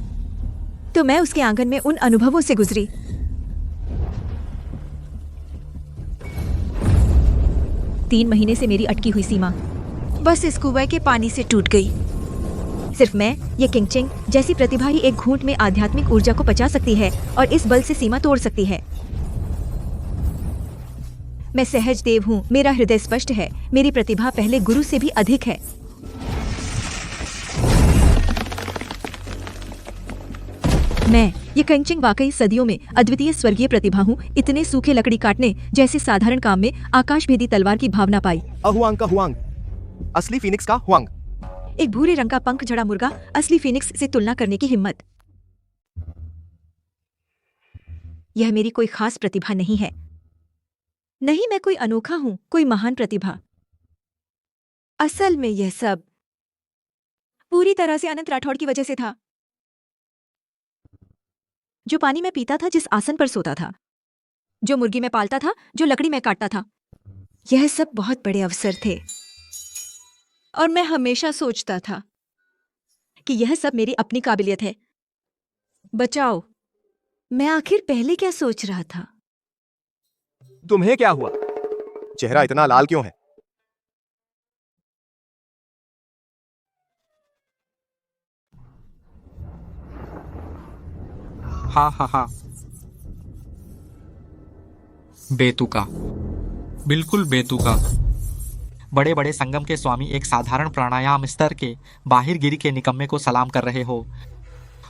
तो मैं उसके आंगन में उन अनुभवों से गुजरी। तीन महीने से मेरी अटकी हुई सीमा बस इस कुएं के पानी से टूट गई। सिर्फ मैं, ये किंग चेंग जैसी प्रतिभा ही एक घूंट में आध्यात्मिक ऊर्जा को पचा सकती है और इस बल से सीमा तोड़ सकती है। मैं सहज देव हूँ, मेरा हृदय स्पष्ट है, मेरी प्रतिभा पहले गुरु से भी अधिक है। मैं, ये किंग चेंग वाकई सदियों में अद्वितीय स्वर्गीय प्रतिभा हूँ। इतने सूखे लकड़ी काटने जैसे साधारण काम में आकाशभेदी तलवार की भावना पाई। हुआंग का हुआंग, असली फीनिक्स का हुआंग। एक भूरे रंग का पंख जड़ा मुर्गा, असली फीनिक्स से तुलना करने की हिम्मत। यह मेरी कोई खास प्रतिभा नहीं है। नहीं, मैं कोई अनोखा हूं, कोई महान प्रतिभा। असल में यह सब पूरी तरह से अनंत राठौड़ की वजह से था। जो पानी में पीता था, जिस आसन पर सोता था, जो मुर्गी में पालता था, जो लकड़ी में काटता था, यह सब बहुत बड़े अवसर थे। और मैं हमेशा सोचता था कि यह सब मेरी अपनी काबिलियत है। बचाओ, मैं आखिर पहले क्या सोच रहा था? तुम्हें क्या हुआ? चेहरा इतना लाल क्यों है? हा। बेतुका, बिल्कुल बेतुका। बड़े बड़े संगम के स्वामी एक साधारण प्राणायाम स्तर के बाहिर गिरी के निकम्मे को सलाम कर रहे हो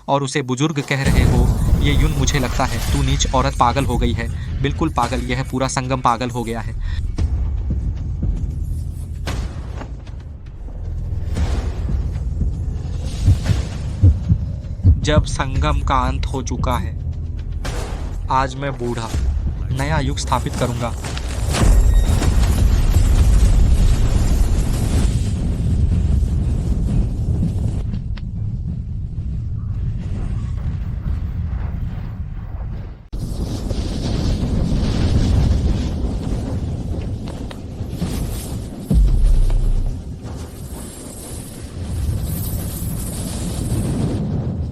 और उसे बुजुर्ग कह रहे हो। ये यूं मुझे लगता है तू नीच औरत पागल हो गई है, बिल्कुल पागल। यह पूरा संगम पागल हो गया है। जब संगम का अंत हो चुका है, आज मैं बूढ़ा नया युग स्थापित करूंगा।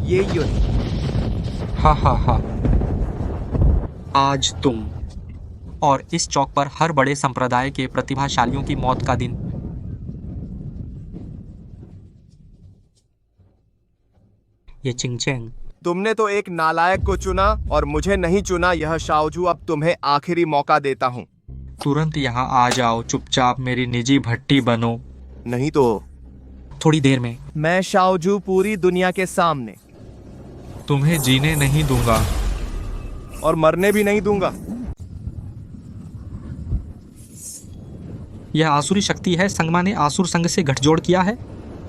ये युद्ध, हा। आज तुम और इस चौक पर हर बड़े संप्रदाय के प्रतिभाशालियों की मौत का दिन। ये चिंगचेंग, तुमने तो एक नालायक को चुना और मुझे नहीं चुना। यह शाओजू, अब तुम्हें आखिरी मौका देता हूँ। तुरंत यहाँ आ जाओ, चुपचाप मेरी निजी भट्टी बनो। नहीं तो थोड़ी देर में मैं शाओजू पूरी दुनिया के सामने तुम्हें जीने नहीं दूंगा और मरने भी नहीं दूंगा। यह आसुरी शक्ति है। संगमा ने आसुर संघ से गठजोड़ किया है।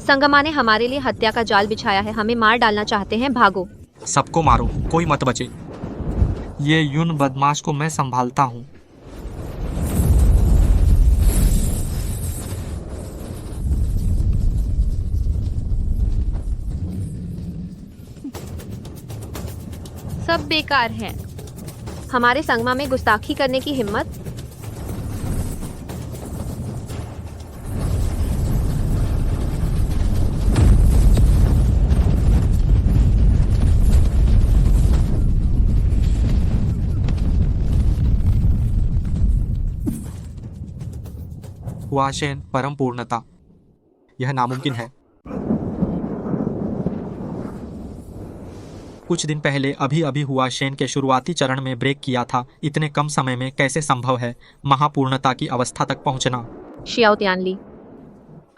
संगमा ने हमारे लिए हत्या का जाल बिछाया है, हमें मार डालना चाहते हैं, भागो। सबको मारो, कोई मत बचे। ये यून बदमाश को मैं संभालता हूँ। सब बेकार हैं। हमारे संगमा में गुस्ताखी करने की हिम्मत। हुआशेन परम पूर्णता, यह नामुमकिन है। कुछ दिन पहले अभी अभी हुआशेन के शुरुआती चरण में ब्रेक किया था, इतने कम समय में कैसे संभव है महापूर्णता की अवस्था तक पहुंचना? शियाओ तियानली,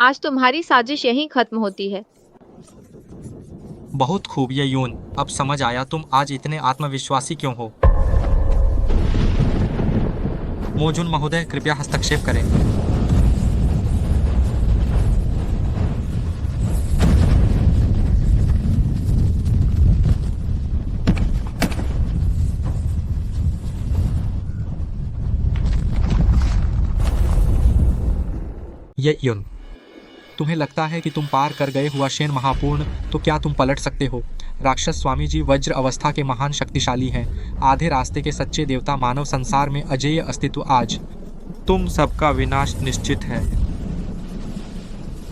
आज तुम्हारी साजिश यहीं खत्म होती है। बहुत खूब ये यून, अब समझ आया तुम आज इतने आत्मविश्वासी क्यों हो। मोजुन महोदय, कृपया हस्तक्षेप करें। ये यून, तुम्हें लगता है कि तुम पार कर गए हुआशेन महापूर्ण, तो क्या तुम पलट सकते हो? राक्षस स्वामी जी वज्र अवस्था के महान शक्तिशाली हैं, आधे रास्ते के सच्चे देवता, मानव संसार में अजेय अस्तित्व। आज तुम सबका विनाश निश्चित है।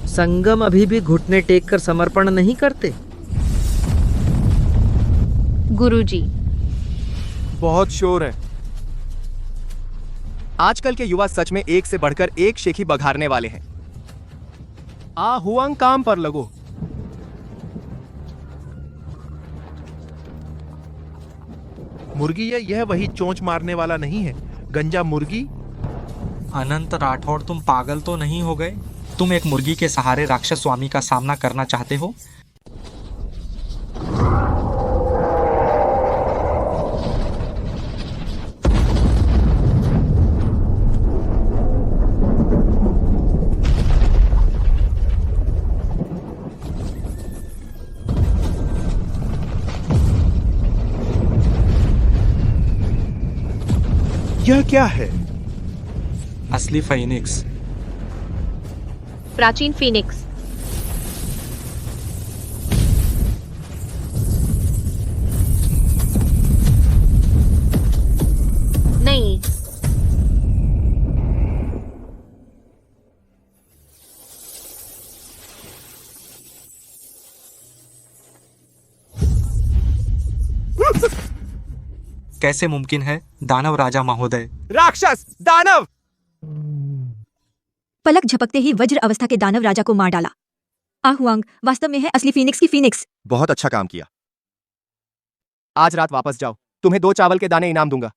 संगम अभी भी घुटने टेक कर समर्पण नहीं करते। गुरुजी, बहुत शोर है। आजकल के युवा सच में एक से बढ़कर एक शेखी बघारने वाले हैं। हुआंग, काम पर लगो। मुर्गी यह वही चोंच मारने वाला नहीं है, गंजा मुर्गी। अनंत राठौड़, तुम पागल तो नहीं हो गए? तुम एक मुर्गी के सहारे राक्षस स्वामी का सामना करना चाहते हो? यह क्या है? असली फाइनिक्स। प्राचीन फीनिक्स। नहीं, कैसे मुमकिन है दानव राजा महोदय? राक्षस दानव! पलक झपकते ही वज्र अवस्था के दानव राजा को मार डाला। आहुआंग वास्तव में है असली फीनिक्स की फीनिक्स। बहुत अच्छा काम किया। आज रात वापस जाओ, तुम्हें 2 चावल के दाने इनाम दूंगा।